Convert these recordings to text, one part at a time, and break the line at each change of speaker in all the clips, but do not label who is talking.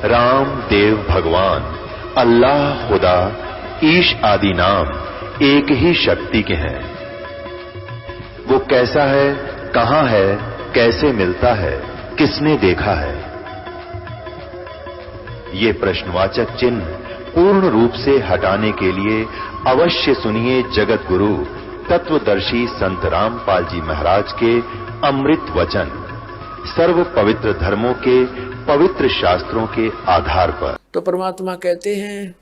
राम देव भगवान, अल्लाह खुदा, ईश आदि नाम एक ही शक्ति के हैं। वो कैसा है, कहां है, कैसे मिलता है, किसने देखा है? ये प्रश्नवाचक चिन्ह पूर्ण रूप से हटाने के लिए अवश्य सुनिए जगत गुरु तत्वदर्शी संत रामपाल जी महाराज के अमृत वचन, सर्व पवित्र धर्मों के पवित्र शास्त्रों के आधार पर।
तो परमात्मा कहते हैं,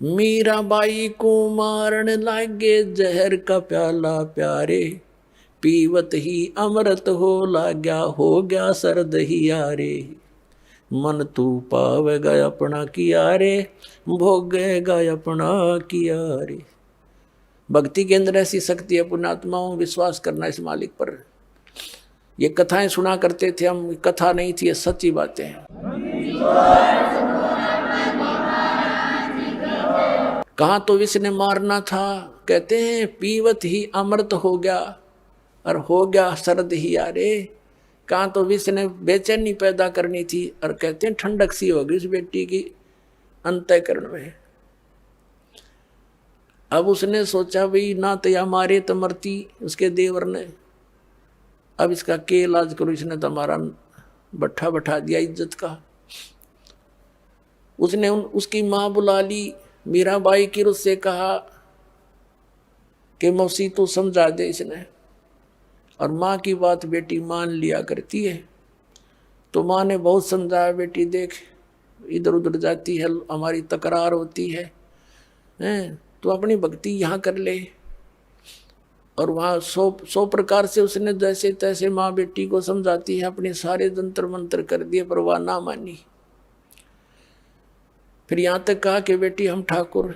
मीराबाई को मारन लागे जहर का प्याला प्यारे, पीवत ही अमृत हो लाग्या, हो गया सर्द ही यारे। मन तू पावेगा अपना किया रे, भोगेगा अपना किया रे। भक्ति के अंदर ऐसी शक्ति है पुण्यात्माओं, विश्वास करना इस मालिक पर। ये कथाएं सुना करते थे हम, कथा नहीं थी, ये सच्ची बातें हैं। कहाँ तो विष ने मारना था, कहते हैं पीवत ही अमृत हो गया और हो गया सर्द ही यारे। कहाँ तो विष ने बेचैनी पैदा करनी थी और कहते हैं ठंडक सी होगी उस बेटी की अंतःकरण में। अब उसने सोचा भाई ना तो या मारे तो मरती, उसके देवर ने। अब इसका के इलाज करो, इसने तो हमारा बट्ठा बैठा दिया इज्जत का। उसने उसकी माँ बुला ली, मीराबाई की उससे कहा कि मौसी तू समझा दे इसने। और माँ की बात बेटी मान लिया करती है। तो माँ ने बहुत समझाया, बेटी देख इधर उधर जाती है, हमारी तकरार होती है, तो अपनी भक्ति यहाँ कर ले। और वहाँ सौ प्रकार से उसने जैसे तैसे माँ बेटी को समझाती है, अपने सारे जंतर मंत्र कर दिए पर वह ना मानी। फिर यहाँ तक कहा कि बेटी हम ठाकुर,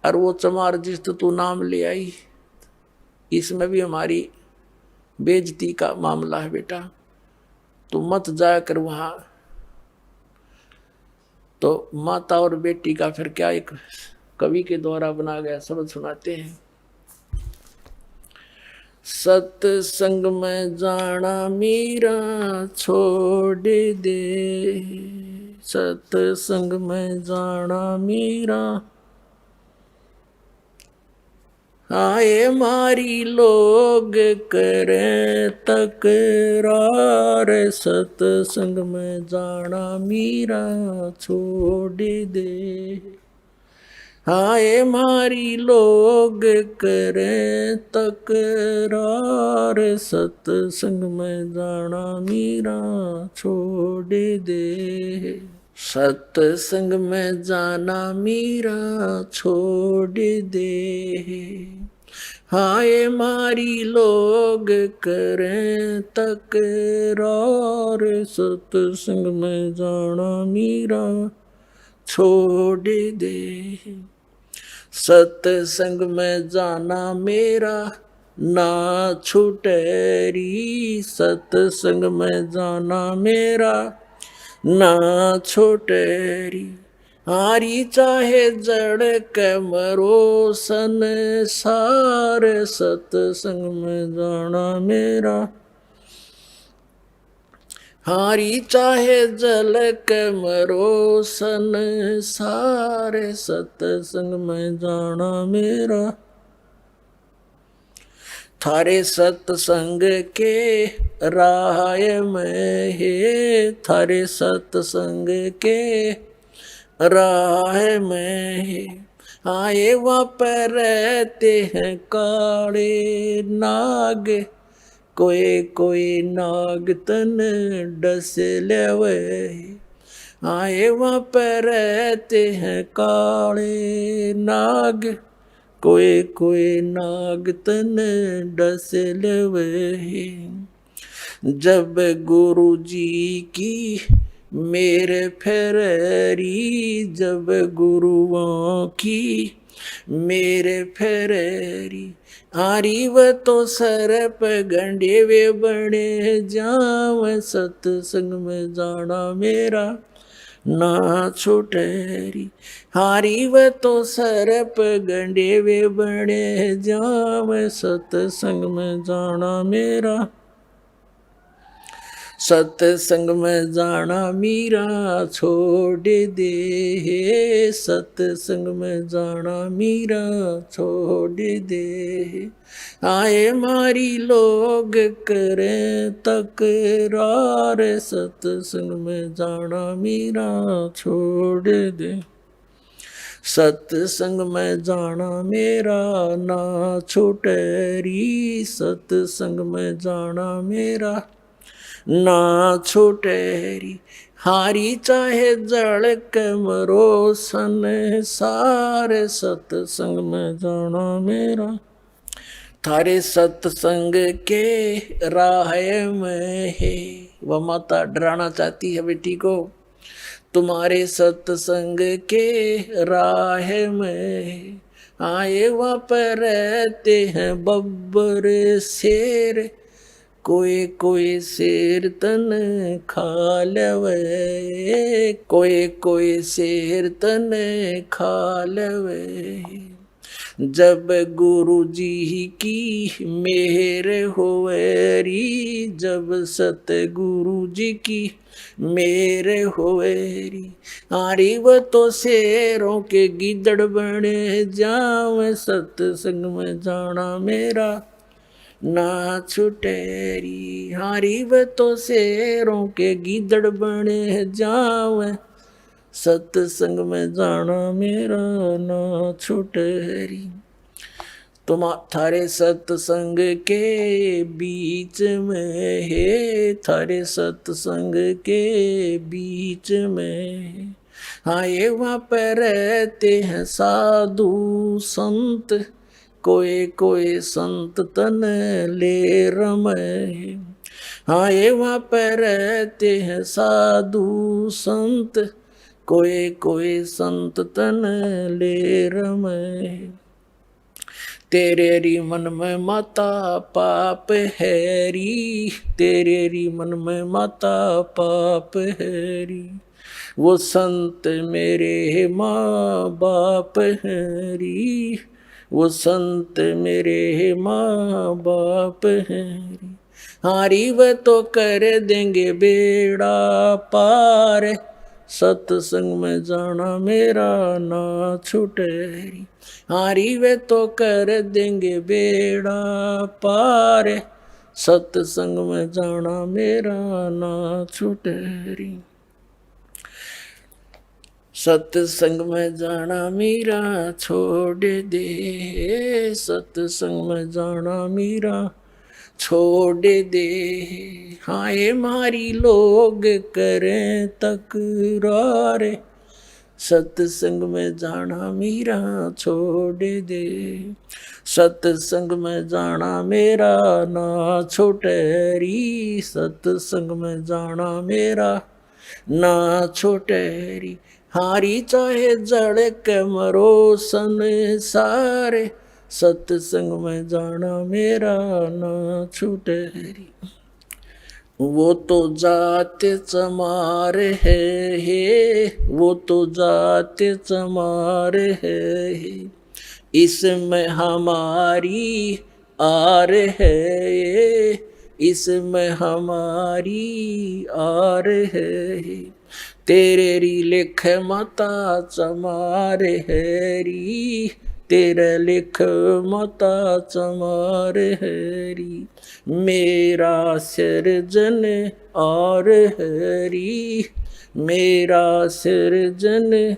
और वो चमार जिस तो तू नाम ले आई, इसमें भी हमारी बेइज्जती का मामला है बेटा, तू मत जाया कर वहाँ। तो माता और बेटी का फिर क्या एक कवि के द्वारा बना गया शब्द सुनाते हैं। सत्संग में जाना मीरा छोड़ दे, सत्संग में जाना मीरा, आए मारी लोग करें तकरार, सत्संग में जाना मीरा छोड़ दे। आए मारी लोग करें तकरार, सत्संग में जाना मीरा छोड़ दे। सत्संग में जाना मीरा छोड़ दे, हाय मारी लोग करें तकरार, सत्संग में जाना मीरा छोड़ दे। सत्संग में जाना मेरा ना छूटेरी, सत्संग में जाना मेरा ना छोटेरी। हारी चाहे जड़ के मरो संसार, सत्संग में जाना मेरा। हारी चाहे जल के मरो संसार, सत्संग में जाना मेरा। थारे सत्संग के राय में है, थारे सत्संग के राय में है। आए वहाँ पर रहते हैं काले नाग, कोई कोई नाग तन डस लेवे। आए वहाँ पर रहते हैं काले नाग, कोई कोई नाग तन डस लेवे। जब गुरु जी की मेरे फेरी, जब गुरुओं की मेरे फेरी। आरी व तो सरप गंडे वे बने जाव, सत्संग में जाना मेरा ना छुटेरी। हारी व तो सरप गंडे वे बने जाव, सत्संग में जाना मेरा। सत्संग में जाना मीरा छोड़ दे, सत्संग में जाना मीरा छोड़ दे। आए मारी लोग करें तकरार, सत्संग में जाना मीरा छोड़ दे। सत्संग में जाना मेरा ना छूटेरी, सत्संग में जाना मेरा ना छूटेरी। हारी चाहे जड़ के मरो संसार, सत्संग में जाना मेरा। थारे सत्संग के राह में है, वह माता डराना चाहती है बेटी को। तुम्हारे सत्संग के राह में आए वहाँ पर रहते हैं बब्बर शेर, कोई कोई शेर तन खा लवे, कोई कोई शेर तन खा लवे। जब गुरु जी की मेहर होवेरी, जब सतगुरु जी की मेरे होवेरी। आरी वो तो शेरों के गिदड़ बने जावे, सत्संग में जाना मेरा ना छुटेरी। हारी वो तो शेरों के गिदड़ बने जावे, सत्संग में जाना मेरा ना छुटेरी। तुम थारे सत्संग के बीच में है, थारे सत्संग के बीच में। हाँ ये वहाँ पर रहते हैं साधु संत, कोई कोई संत तन ले रमे। हाँ ये वहाँ पर रहते हैं साधु संत, कोई कोई संत तन ले रमे। तेरे री मन में माता पाप हैरी, तेरे री मन में माता पाप हैरी। वो संत मेरे माँ बाप हैरी, वो संत मेरे माँ बाप हैरी। हारी वह तो कर देंगे बेड़ा पार, सत्संग में जाना मेरा ना छुटेरी। हारी वे तो कर देंगे बेड़ा पार, सत्संग में जाना मेरा ना छुटेरी। सत्संग में जाना मेरा छोड़ दे, सत्संग में जाना मेरा छोड़ दे। हाँ ये मारी लोग करें तकरार, सत्संग में जाना मेरा छोड़ दे। सत्संग में जाना मेरा ना छोटेरी, सत्संग में जाना मेरा ना छोटेरी। हारी चाहे जड़ के मरो संसार, सत्संग में जाना मेरा ना छूटेरी। वो तो जात चमार है, वो तो जात चमार है, इसमें हमारी आर है, इसमें हमारी आर है। तेरे री लिख माता चमार हैरी, तेरे लिख माता चमार हैरी। मेरा सिरजन और हैरी, मेरा सिरजन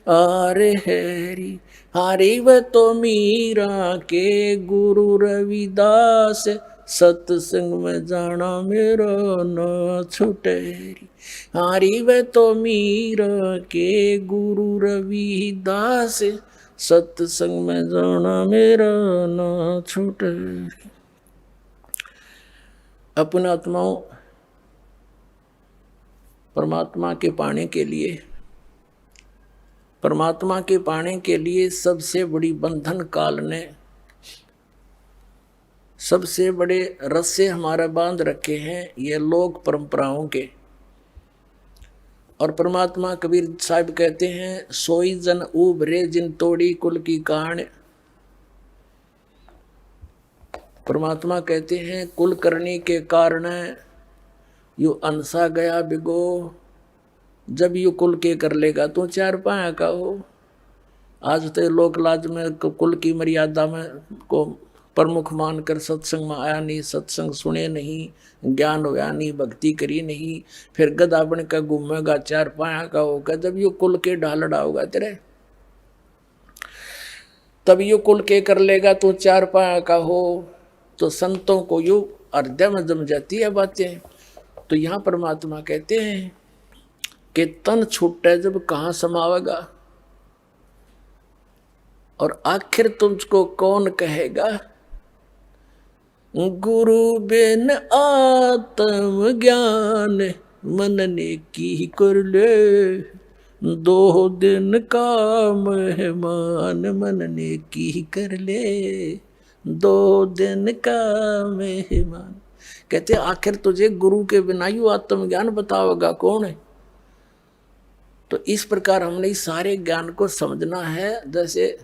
और हैरी। हारी वह तो मीरा के गुरु रविदास, सत्संग में जाना मेरा ना छुटेरी। हारी वह तो मीरा के गुरु रविदास, सत्संग में जाना मेरा ना छुटेरी। अपने आत्माओं परमात्मा के पाने के लिए, परमात्मा के पाने के लिए सबसे बड़ी बंधन काल ने, सबसे बड़े रस्से हमारा बांध रखे हैं ये लोक परंपराओं के। और परमात्मा कबीर साहब कहते हैं, सोई जन उभरे जिन तोड़ी कुल की कान। परमात्मा कहते हैं कुल करने के कारण यू अंसा गया बिगो, जब यू कुल के कर लेगा तो चार पाया का हो। आज तो लोक लाज में कुल की मर्यादा में को प्रमुख मानकर सत्संग में आया नहीं, सत्संग सुने नहीं, ज्ञान होया नहीं, भक्ति करी नहीं, फिर गधा बन का घूमेगा, चार पाया का होगा। जब यू कुल के ढालड़ा होगा तेरे, तब यू कुल के कर लेगा तो चार पाया का हो। तो संतों को यू हृदय में जम जाती है बातें। तो यहाँ परमात्मा कहते हैं कि तन छूटे जब कहाँ समावेगा, और आखिर तुझको कौन कहेगा। गुरु बिन आत्म ज्ञान मन ने की कर ले, 2 दिन का मेहमान मन ने की कर ले, 2 दिन का मेहमान। कहते आखिर तुझे गुरु के बिना यू आत्मज्ञान बताओगा कौन है। तो इस प्रकार हमने इस सारे ज्ञान को समझना है। जैसे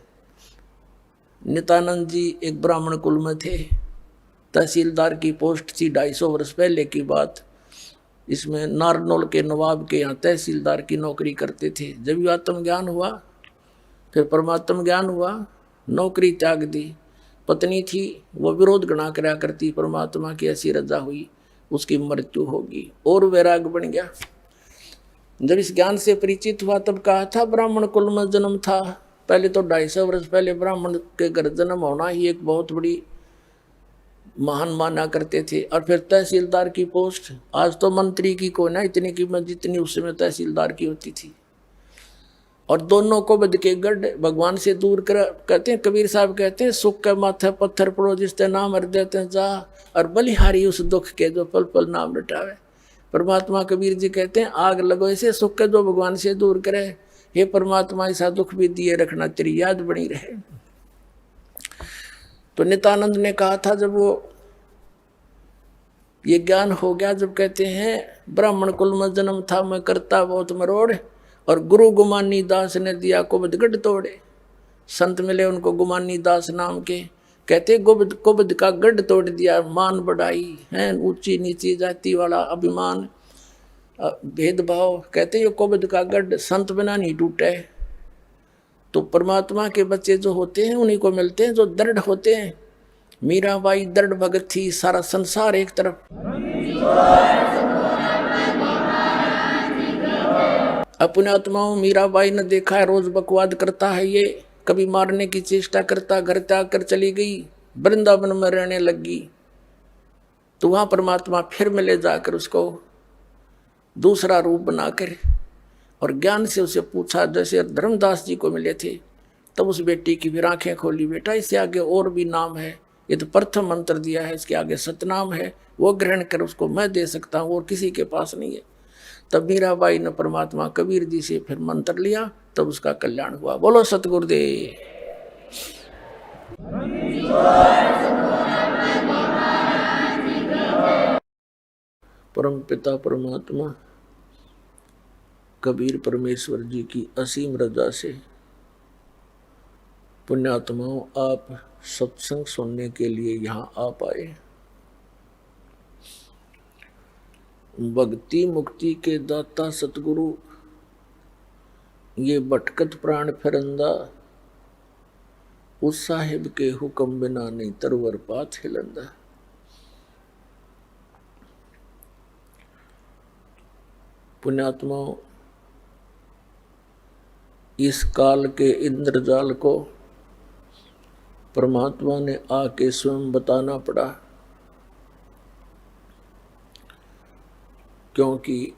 नित्यानंद जी एक ब्राह्मण कुल में थे, तहसीलदार की पोस्ट थी, 250 वर्ष पहले की बात। इसमें नारनौल के नवाब के यहाँ तहसीलदार की नौकरी करते थे। जब ये आत्मज्ञान हुआ, फिर परमात्म ज्ञान हुआ, नौकरी त्याग दी। पत्नी थी, वो विरोध गणा करा करती, परमात्मा की ऐसी रजा हुई, उसकी मृत्यु होगी, और वैराग बन गया। जब इस ज्ञान से परिचित हुआ तब कहा था ब्राह्मण कुल में जन्म था। पहले तो 250 वर्ष पहले ब्राह्मण के घर जन्म होना ही एक बहुत बड़ी महान माना करते थे। और फिर तहसीलदार की पोस्ट, आज तो मंत्री की कोई ना इतनी कीमत जितनी उस समय तहसीलदार की होती थी। और दोनों को बद के गढ़ भगवान से दूर कर, कहते हैं कबीर साहब कहते हैं, सुख के माथे पत्थर पड़ो जिसते नाम हर देते जा, और बलिहारी उस दुख के जो पल पल नाम रटावे। परमात्मा कबीर जी कहते हैं आग लगो ऐसे सुख के जो भगवान से दूर करे। हे परमात्मा ऐसा दुख भी दिए रखना, तेरी याद बनी रहे। तो नित्यानंद ने कहा था जब वो ये ज्ञान हो गया, जब कहते हैं ब्राह्मण कुल में जन्म था मैं करता बहुत मरोड़, और गुरु गुमानी दास ने दिया कुबद गढ़ तोड़े। संत मिले उनको गुमानी दास नाम के, कहते कुबद का गढ़ तोड़ दिया। मान बढ़ाई है, ऊंची नीची जाति वाला अभिमान भेदभाव, कहते ये कुबद का गढ़ संत बिना नहीं टूटे। तो परमात्मा के बच्चे जो होते हैं उन्हीं को मिलते हैं जो दृढ़ होते हैं। मीराबाई दृढ़ भगत थी, सारा संसार एक तरफ। अपने आत्माओं मीराबाई ने देखा है रोज बकवाद करता है ये, कभी मारने की चेष्टा करता, घर त्याग कर चली गई, वृंदावन में रहने लगी। तो वहां परमात्मा फिर मिले जाकर उसको दूसरा रूप बनाकर, और ज्ञान से उसे पूछा, जैसे धर्मदास जी को मिले थे। तब उस बेटी की फिर आंखें खोली, बेटा इससे आगे और भी नाम है, ये तो प्रथम मंत्र दिया है, इसके आगे सतनाम है, वो ग्रहण कर, उसको मैं दे सकता हूँ और किसी के पास नहीं है। तब मीराबाई ने परमात्मा कबीर जी से फिर मंत्र लिया, तब उसका कल्याण हुआ। बोलो सतगुरुदेव। परम पिता परमात्मा कबीर परमेश्वर जी की असीम रजा से पुण्यात्माओं आप सत्संग सुनने के लिए यहाँ आ पाए। भक्ति मुक्ति के दाता सतगुरु ये भटकत प्राण फिरंदा, उस साहिब के हुक्म बिना नहीं तरवर पात हिलंदा। पुण्यात्माओं इस काल के इंद्रजाल को परमात्मा ने आके स्वयं बताना पड़ा, क्योंकि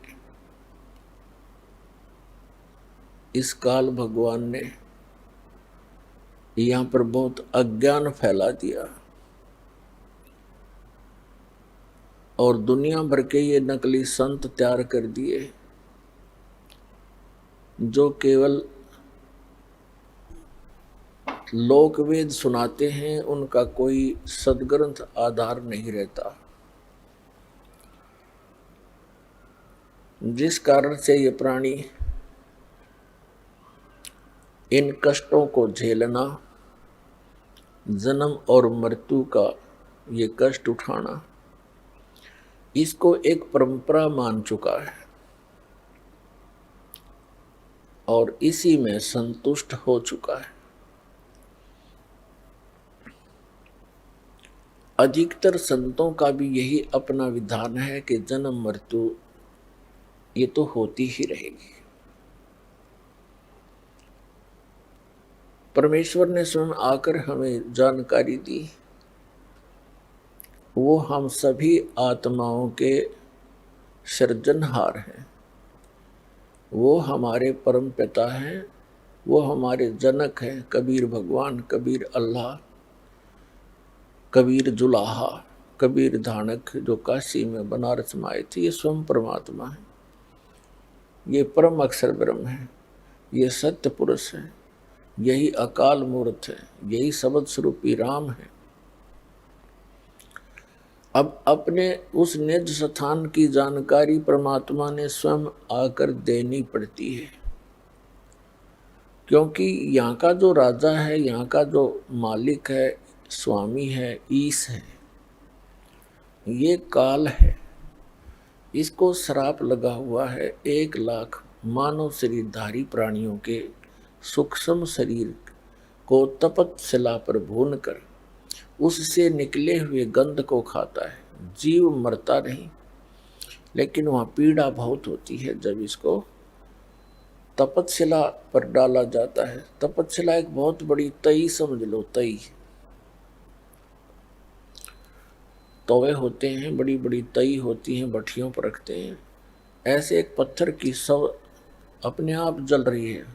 इस काल भगवान ने यहाँ पर बहुत अज्ञान फैला दिया, और दुनिया भर के ये नकली संत तैयार कर दिए जो केवल लोक वेद सुनाते हैं, उनका कोई सदग्रंथ आधार नहीं रहता। जिस कारण से ये प्राणी इन कष्टों को झेलना, जन्म और मृत्यु का ये कष्ट उठाना, इसको एक परंपरा मान चुका है और इसी में संतुष्ट हो चुका है। अधिकतर संतों का भी यही अपना विधान है कि जन्म मृत्यु ये तो होती ही रहेगी। परमेश्वर ने स्वयं आकर हमें जानकारी दी, वो हम सभी आत्माओं के सृजनहार हैं, वो हमारे परम पिता हैं, वो हमारे जनक हैं। कबीर भगवान, कबीर अल्लाह, कबीर जुलाहा, कबीर धानक जो काशी में बनारस में आए थे, ये स्वयं परमात्मा है, ये परम अक्षर ब्रह्म है, ये सत्य पुरुष है, यही अकाल मूर्त है, यही शब्द स्वरूपी राम है। अब अपने उस निज स्थान की जानकारी परमात्मा ने स्वयं आकर देनी पड़ती है, क्योंकि यहाँ का जो राजा है, यहाँ का जो मालिक है, स्वामी है, ईश है, ये काल है। इसको श्राप लगा हुआ है 1 लाख मानव शरीरधारी प्राणियों के सूक्ष्म शरीर को तपत शिला पर भून कर उससे निकले हुए गंध को खाता है। जीव मरता नहीं, लेकिन वहाँ पीड़ा बहुत होती है जब इसको तपतशिला पर डाला जाता है। तपतशिला एक बहुत बड़ी तई समझ लो, तई तवे होते हैं, बड़ी बड़ी तई होती हैं, भट्टियों पर रखते हैं। ऐसे एक पत्थर की सब अपने आप जल रही है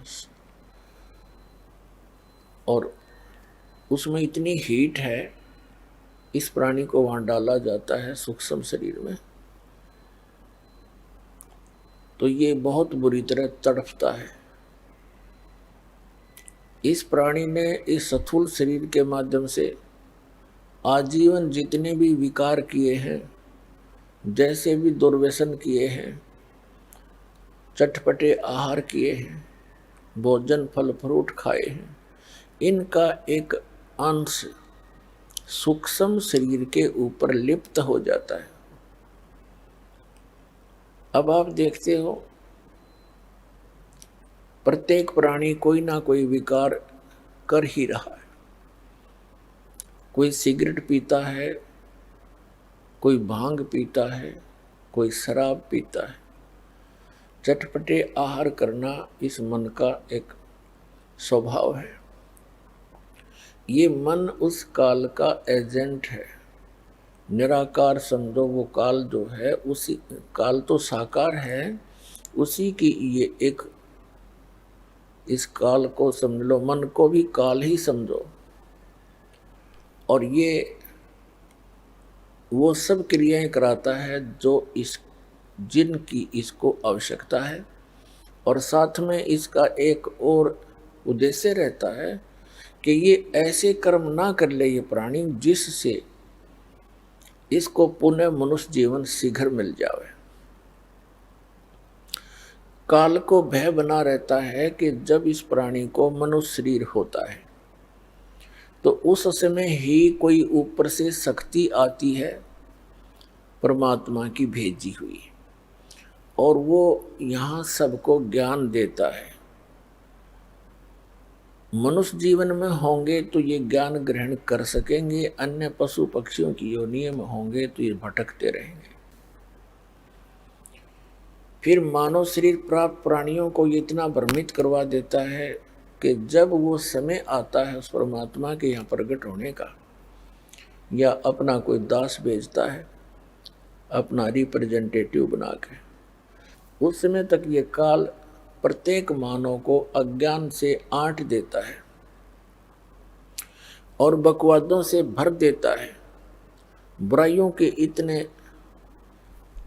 और उसमें इतनी हीट है, इस प्राणी को वहां डाला जाता है सूक्ष्म शरीर में, तो ये बहुत बुरी तरह तड़पता है। इस प्राणी ने इस स्थूल शरीर के माध्यम से आजीवन जितने भी विकार किए हैं, जैसे भी दुर्व्यसन किए हैं, चटपटे आहार किए हैं, भोजन फल फ्रूट खाए हैं, इनका एक अंश सूक्ष्म शरीर के ऊपर लिप्त हो जाता है। अब आप देखते हो प्रत्येक प्राणी कोई ना कोई विकार कर ही रहा है। कोई सिगरेट पीता है, कोई भांग पीता है, कोई शराब पीता है। चटपटे आहार करना इस मन का एक स्वभाव है। ये मन उस काल का एजेंट है। निराकार समझो, वो काल जो है, उसी काल तो साकार है, उसी की ये एक, इस काल को समझ लो, मन को भी काल ही समझो। और ये वो सब क्रियाएं कराता है जो इस जिनकी इसको आवश्यकता है, और साथ में इसका एक और उद्देश्य रहता है कि ये ऐसे कर्म ना कर ले ये प्राणी जिससे इसको पुनः मनुष्य जीवन शीघ्र मिल जावे। काल को भय बना रहता है कि जब इस प्राणी को मनुष्य शरीर होता है तो उस समय ही कोई ऊपर से शक्ति आती है परमात्मा की भेजी हुई, और वो यहाँ सबको ज्ञान देता है। मनुष्य जीवन में होंगे तो ये ज्ञान ग्रहण कर सकेंगे, अन्य पशु पक्षियों की योनियों में होंगे तो ये भटकते रहेंगे। फिर मानव शरीर प्राप्त प्राणियों को ये इतना भ्रमित करवा देता है कि जब वो समय आता है उस परमात्मा के यहाँ प्रकट होने का, या अपना कोई दास भेजता है अपना रिप्रेजेंटेटिव बना के, उस समय तक ये काल प्रत्येक मानव को अज्ञान से आंट देता है और बकवादों से भर देता है, बुराइयों के इतने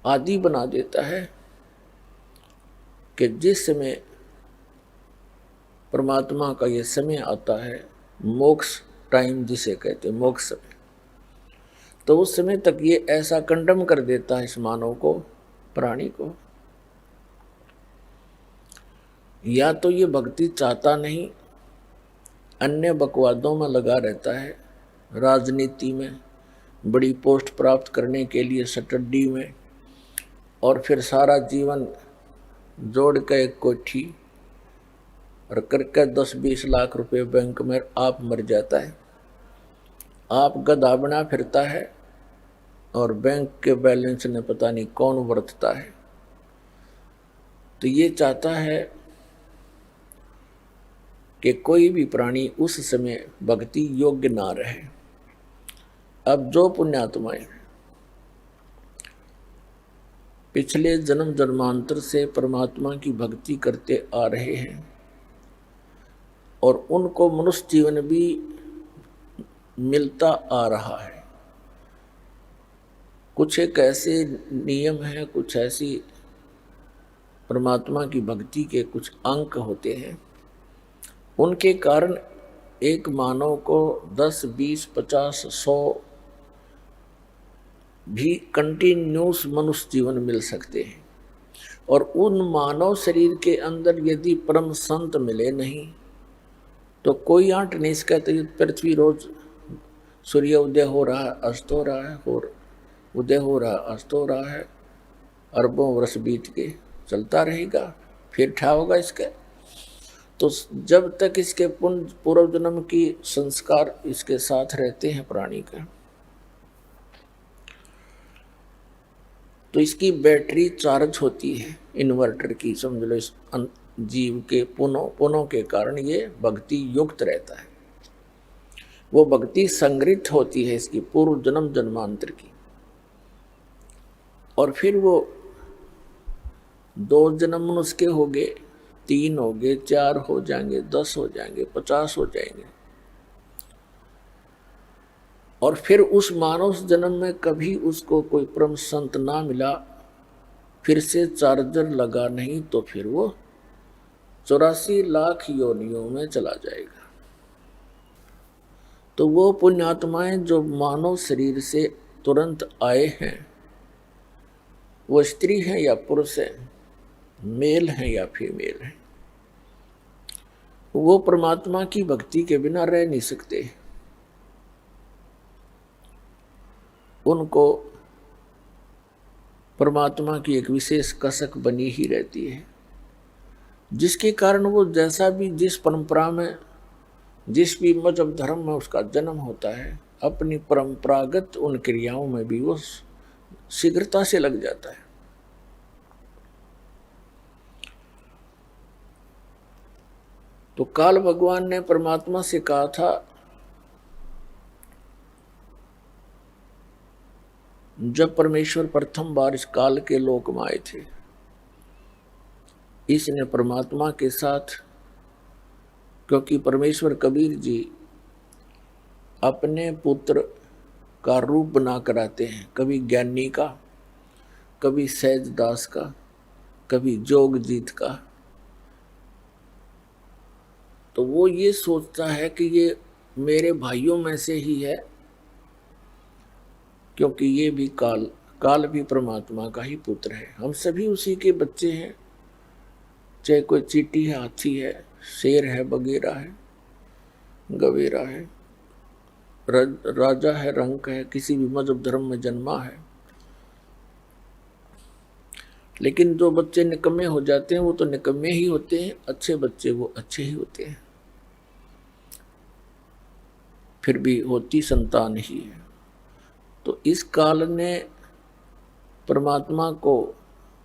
आदी बना देता है कि जिस समय परमात्मा का ये समय आता है, मोक्ष टाइम जिसे कहते हैं, मोक्ष समय, तो उस समय तक ये ऐसा कंडम कर देता है इस मानव को, प्राणी को। या तो ये भक्ति चाहता नहीं, अन्य बकवादों में लगा रहता है, राजनीति में बड़ी पोस्ट प्राप्त करने के लिए, स्टडी में, और फिर सारा जीवन जोड़ के एक कोठी और करके 10-20 लाख रुपए बैंक में आप मर जाता है, आप गधा बना फिरता है और बैंक के बैलेंस ने पता नहीं कौन वर्तता है। तो ये चाहता है कि कोई भी प्राणी उस समय भक्ति योग्य ना रहे। अब जो पुण्यात्माएं पिछले जन्म जन्मांतर से परमात्मा की भक्ति करते आ रहे हैं और उनको मनुष्य जीवन भी मिलता आ रहा है, कुछ एक ऐसे नियम हैं, कुछ ऐसी परमात्मा की भक्ति के कुछ अंक होते हैं, उनके कारण एक मानव को 10, 20, 50, 100 भी कंटिन्यूस मनुष्य जीवन मिल सकते हैं। और उन मानव शरीर के अंदर यदि परम संत मिले नहीं तो कोई आंट नहीं सकता। पृथ्वी रोज सूर्य उदय हो रहा है, अस्त हो रहा है, और उदय हो रहा है, अस्त हो रहा है, अरबों वर्ष बीत के चलता रहेगा, फिर ठा होगा इसका। तो जब तक इसके पूर्व जन्म की संस्कार इसके साथ रहते हैं प्राणी का, तो इसकी बैटरी चार्ज होती है इन्वर्टर की, समझ लो। इस जीव के पुनों के कारण ये भक्ति युक्त रहता है, वो भक्ति संग्रहित होती है इसकी पूर्व जन्म जन्मांतर की। और फिर वो 2 जन्म उसके हो गए, 3 हो गए, 4 हो जाएंगे, 10 हो जाएंगे, 50 हो जाएंगे। और फिर उस मानव जन्म में कभी उसको कोई परम संत ना मिला, फिर से चार्जर लगा नहीं, तो फिर वो 84 लाख योनियों में चला जाएगा। तो वो पुण्यात्माएं जो मानव शरीर से तुरंत आए हैं, वो स्त्री है या पुरुष है, मेल है या फीमेल है, वो परमात्मा की भक्ति के बिना रह नहीं सकते। उनको परमात्मा की एक विशेष कसक बनी ही रहती है, जिसके कारण वो जैसा भी जिस परंपरा में, जिस भी मजहब धर्म में उसका जन्म होता है, अपनी परंपरागत उन क्रियाओं में भी वो शीघ्रता से लग जाता है। तो काल भगवान ने परमात्मा से कहा था, जब परमेश्वर प्रथम बार इस काल के लोक में आए थे, इसने परमात्मा के साथ, क्योंकि परमेश्वर कबीर जी अपने पुत्र का रूप बना कर आते हैं, कभी ज्ञानी का, कभी सहज दास का, कभी जोगजीत का। तो वो ये सोचता है कि ये मेरे भाइयों में से ही है, क्योंकि ये भी काल भी परमात्मा का ही पुत्र है। हम सभी उसी के बच्चे हैं, चाहे कोई चींटी है, हाथी है, शेर है, बगेरा है, गवेरा है, राजा है, रंक है, किसी भी मजहब धर्म में जन्मा है। लेकिन जो बच्चे निकम्मे हो जाते हैं वो तो निकम्मे ही होते हैं, अच्छे बच्चे वो अच्छे ही होते हैं, फिर भी होती संतान ही है। तो इस काल ने परमात्मा को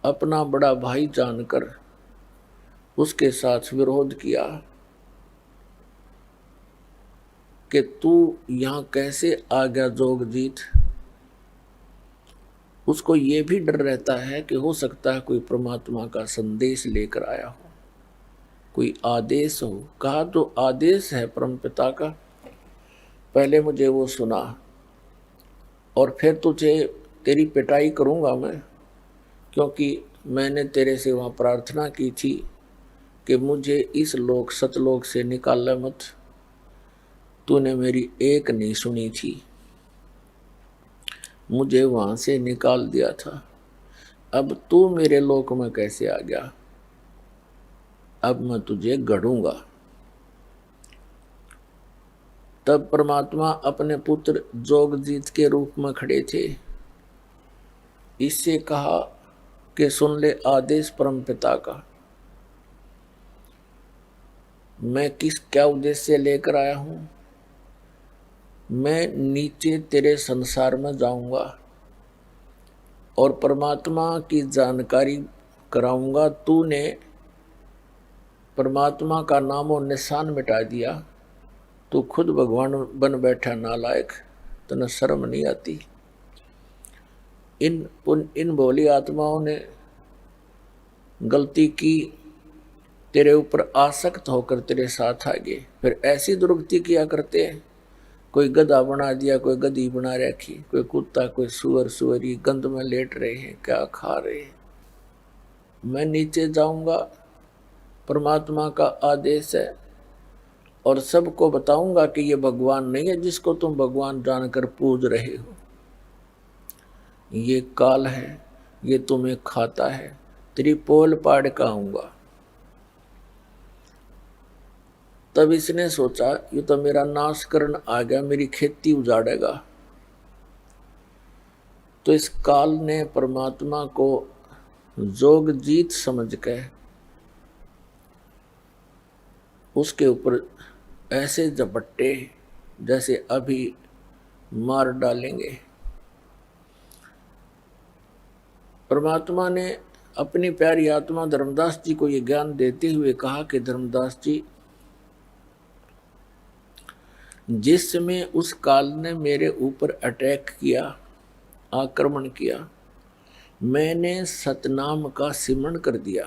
अपना बड़ा भाई जानकर उसके साथ विरोध किया कि तू यहाँ कैसे आ गया जोगजीत। उसको ये भी डर रहता है कि हो सकता है कोई परमात्मा का संदेश लेकर आया हो, कोई आदेश हो। कहा जो आदेश है परमपिता का, पहले मुझे वो सुना और फिर तुझे तेरी पिटाई करूँगा मैं, क्योंकि मैंने तेरे से वहाँ प्रार्थना की थी कि मुझे इस लोक सतलोक से निकाल मत। तूने मेरी एक नहीं सुनी थी, मुझे वहाँ से निकाल दिया था। अब तू मेरे लोक में कैसे आ गया? अब मैं तुझे गढ़ूंगा। तब परमात्मा अपने पुत्र जोगजीत के रूप में खड़े थे। इससे कहा कि सुन ले आदेश परम पिता का। मैं क्या उद्देश्य लेकर आया हूं? मैं नीचे तेरे संसार में जाऊंगा और परमात्मा की जानकारी कराऊंगा। तूने परमात्मा का नाम और निशान मिटा दिया, तू खुद भगवान बन बैठा नालायक, तने शर्म नहीं आती। इन भोली आत्माओं ने गलती की, तेरे ऊपर आसक्त होकर तेरे साथ आ गए। फिर ऐसी दुर्गति किया करते हैं, कोई गधा बना दिया, कोई गधी बना रखी, कोई कुत्ता, कोई सुअर सुअरी गंद में लेट रहे हैं, क्या खा रहे हैं। मैं नीचे जाऊंगा, परमात्मा का आदेश है, और सबको बताऊंगा कि ये भगवान नहीं है जिसको तुम भगवान जानकर पूज रहे हो। ये काल है, ये तुम्हें खाता है, तेरी पोल पाड़ का आऊंगा। तब इसने सोचा ये तो मेरा नाश करने आ गया, मेरी खेती उजाड़ेगा। तो इस काल ने परमात्मा को जोग जीत समझ के उसके ऊपर ऐसे झपट्टे जैसे अभी मार डालेंगे। परमात्मा ने अपनी प्यारी आत्मा धर्मदास जी को ये ज्ञान देते हुए कहा कि धर्मदास जी, जिस समय उस काल ने मेरे ऊपर अटैक किया, आक्रमण किया, मैंने सतनाम का सिमरण कर दिया।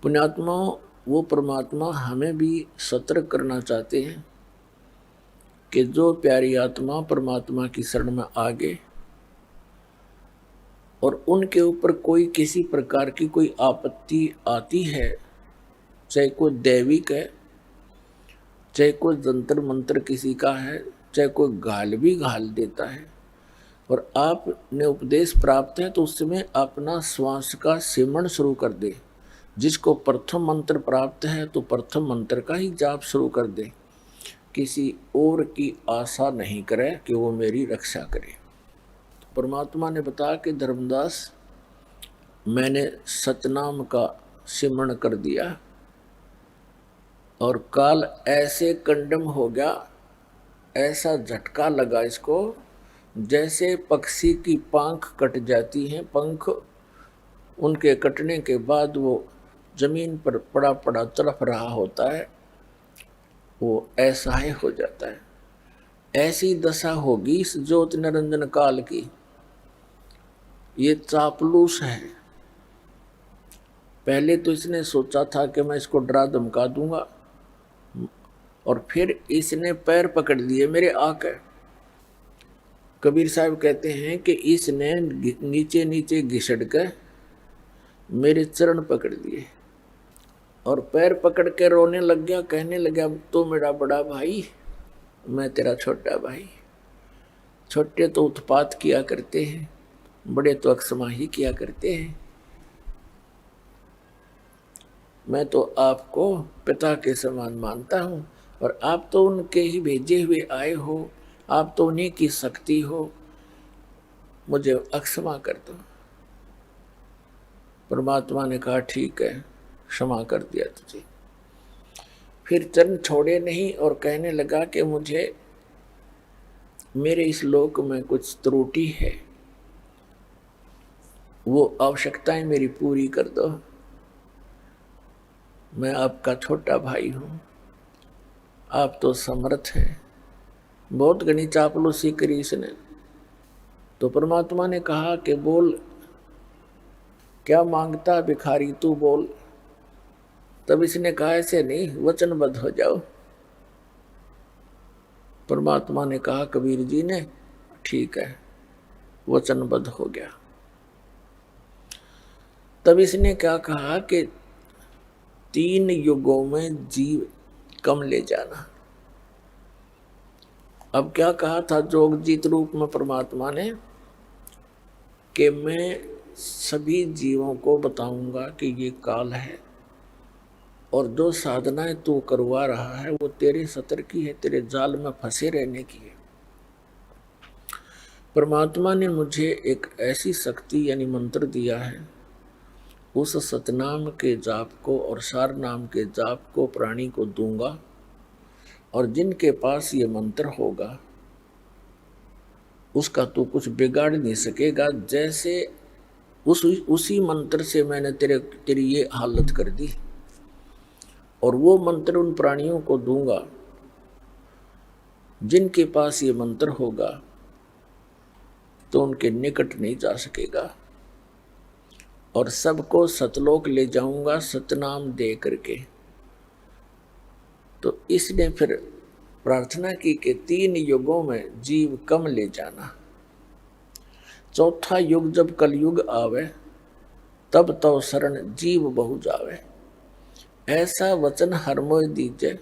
पुण्यात्माओं, वो परमात्मा हमें भी सतर्क करना चाहते हैं कि जो प्यारी आत्मा परमात्मा की शरण में आ गए और उनके ऊपर कोई किसी प्रकार की कोई आपत्ति आती है, चाहे कोई दैविक है, चाहे कोई जंतर मंत्र किसी का है, चाहे कोई गाल भी घाल देता है, और आपने उपदेश प्राप्त है तो उस समय अपना श्वास का सिमरण शुरू कर दे। जिसको प्रथम मंत्र प्राप्त है तो प्रथम मंत्र का ही जाप शुरू कर दे, किसी और की आशा नहीं करे कि वो मेरी रक्षा करे। तो परमात्मा ने बताया कि धर्मदास, मैंने सतनाम का सिमरण कर दिया और काल ऐसे कंडम हो गया, ऐसा झटका लगा इसको जैसे पक्षी की पंख कट जाती हैं। पंख उनके कटने के बाद वो जमीन पर पड़ा पड़ा तड़प रहा होता है, वो ऐसा ही हो जाता है। ऐसी दशा होगी इस ज्योति निरंजन काल की। ये चापलूस है। पहले तो इसने सोचा था कि मैं इसको डरा धमका दूंगा, और फिर इसने पैर पकड़ लिए मेरे आकर। कबीर साहब कहते हैं कि इसने नीचे नीचे घिसट कर मेरे चरण पकड़ लिए और पैर पकड़ के रोने लग गया, कहने लगा तो मेरा बड़ा भाई, मैं तेरा छोटा भाई। छोटे तो उत्पात किया करते हैं, बड़े तो अक्षमाही किया करते हैं। मैं तो आपको पिता के समान मानता हूँ, और आप तो उनके ही भेजे हुए आए हो, आप तो उन्हीं की शक्ति हो, मुझे अक्षमा कर दो। परमात्मा ने कहा ठीक है, क्षमा कर दिया तुझे। फिर चरण छोड़े नहीं और कहने लगा कि मुझे मेरे इस लोक में कुछ त्रुटि है, वो आवश्यकताएं मेरी पूरी कर दो। मैं आपका छोटा भाई हूँ, आप तो समर्थ हैं। बहुत घनी चापलूसी करी इसने। तो परमात्मा ने कहा कि बोल, क्या मांगता भिखारी, तू बोल। तब इसने कहा ऐसे नहीं, वचनबद्ध हो जाओ। परमात्मा ने कहा कबीर जी ने, ठीक है, वचनबद्ध हो गया। तब इसने क्या कहा कि 3 युगों में जीव कम ले जाना। अब क्या कहा था जोगजीत रूप में परमात्मा ने कि मैं सभी जीवों को बताऊंगा कि ये काल है, और जो साधनाएं तू करवा रहा है वो तेरे सतर की है, तेरे जाल में फंसे रहने की है। परमात्मा ने मुझे एक ऐसी शक्ति यानी मंत्र दिया है, उस सतनाम के जाप को और सार नाम के जाप को प्राणी को दूंगा, और जिनके पास ये मंत्र होगा उसका तू कुछ बिगाड़ नहीं सकेगा। जैसे उसी मंत्र से मैंने तेरी ये हालत कर दी, और वो मंत्र उन प्राणियों को दूंगा जिनके पास ये मंत्र होगा, तो उनके निकट नहीं जा सकेगा, और सबको सतलोक ले जाऊंगा सतनाम दे करके। तो इसने फिर प्रार्थना की कि 3 युगों में जीव कम ले जाना, चौथा युग जब कलयुग आवे, तब तो शरण जीव बहु जावे। ऐसा वचन हर मोय दीजे,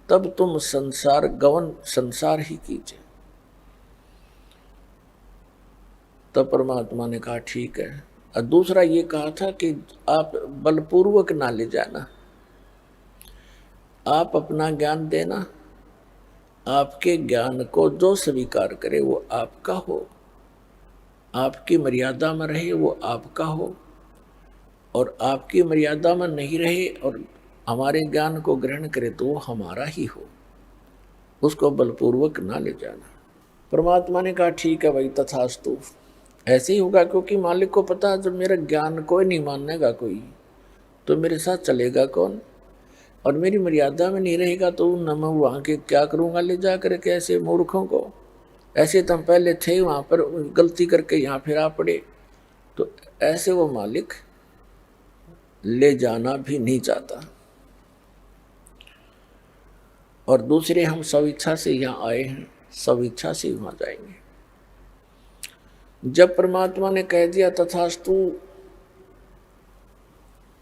तब तुम संसार गवन संसार ही कीजिए। तब परमात्मा ने कहा ठीक है। और दूसरा ये कहा था कि आप बलपूर्वक ना ले जाना, आप अपना ज्ञान देना, आपके ज्ञान को जो स्वीकार करे वो आपका हो, आपकी मर्यादा में रहे वो आपका हो, और आपकी मर्यादा में नहीं रहे और हमारे ज्ञान को ग्रहण करे तो वो हमारा ही हो, उसको बलपूर्वक ना ले जाना। परमात्मा ने कहा ठीक है भाई, तथास्तु, ऐसे ही होगा, क्योंकि मालिक को पता जब मेरा ज्ञान कोई नहीं मानेगा कोई, तो मेरे साथ चलेगा कौन, और मेरी मर्यादा में नहीं रहेगा तो न मैं वहाँ के क्या करूँगा ले जा करके ऐसे मूर्खों को। ऐसे तो हम पहले थे वहाँ पर, गलती करके यहाँ फिर आ पड़े, तो ऐसे वो मालिक ले जाना भी नहीं चाहता। और दूसरे हम स्वेच्छा से यहाँ आए हैं, स्वेच्छा से वहाँ जाएंगे। जब परमात्मा ने कह दिया तथास्तु,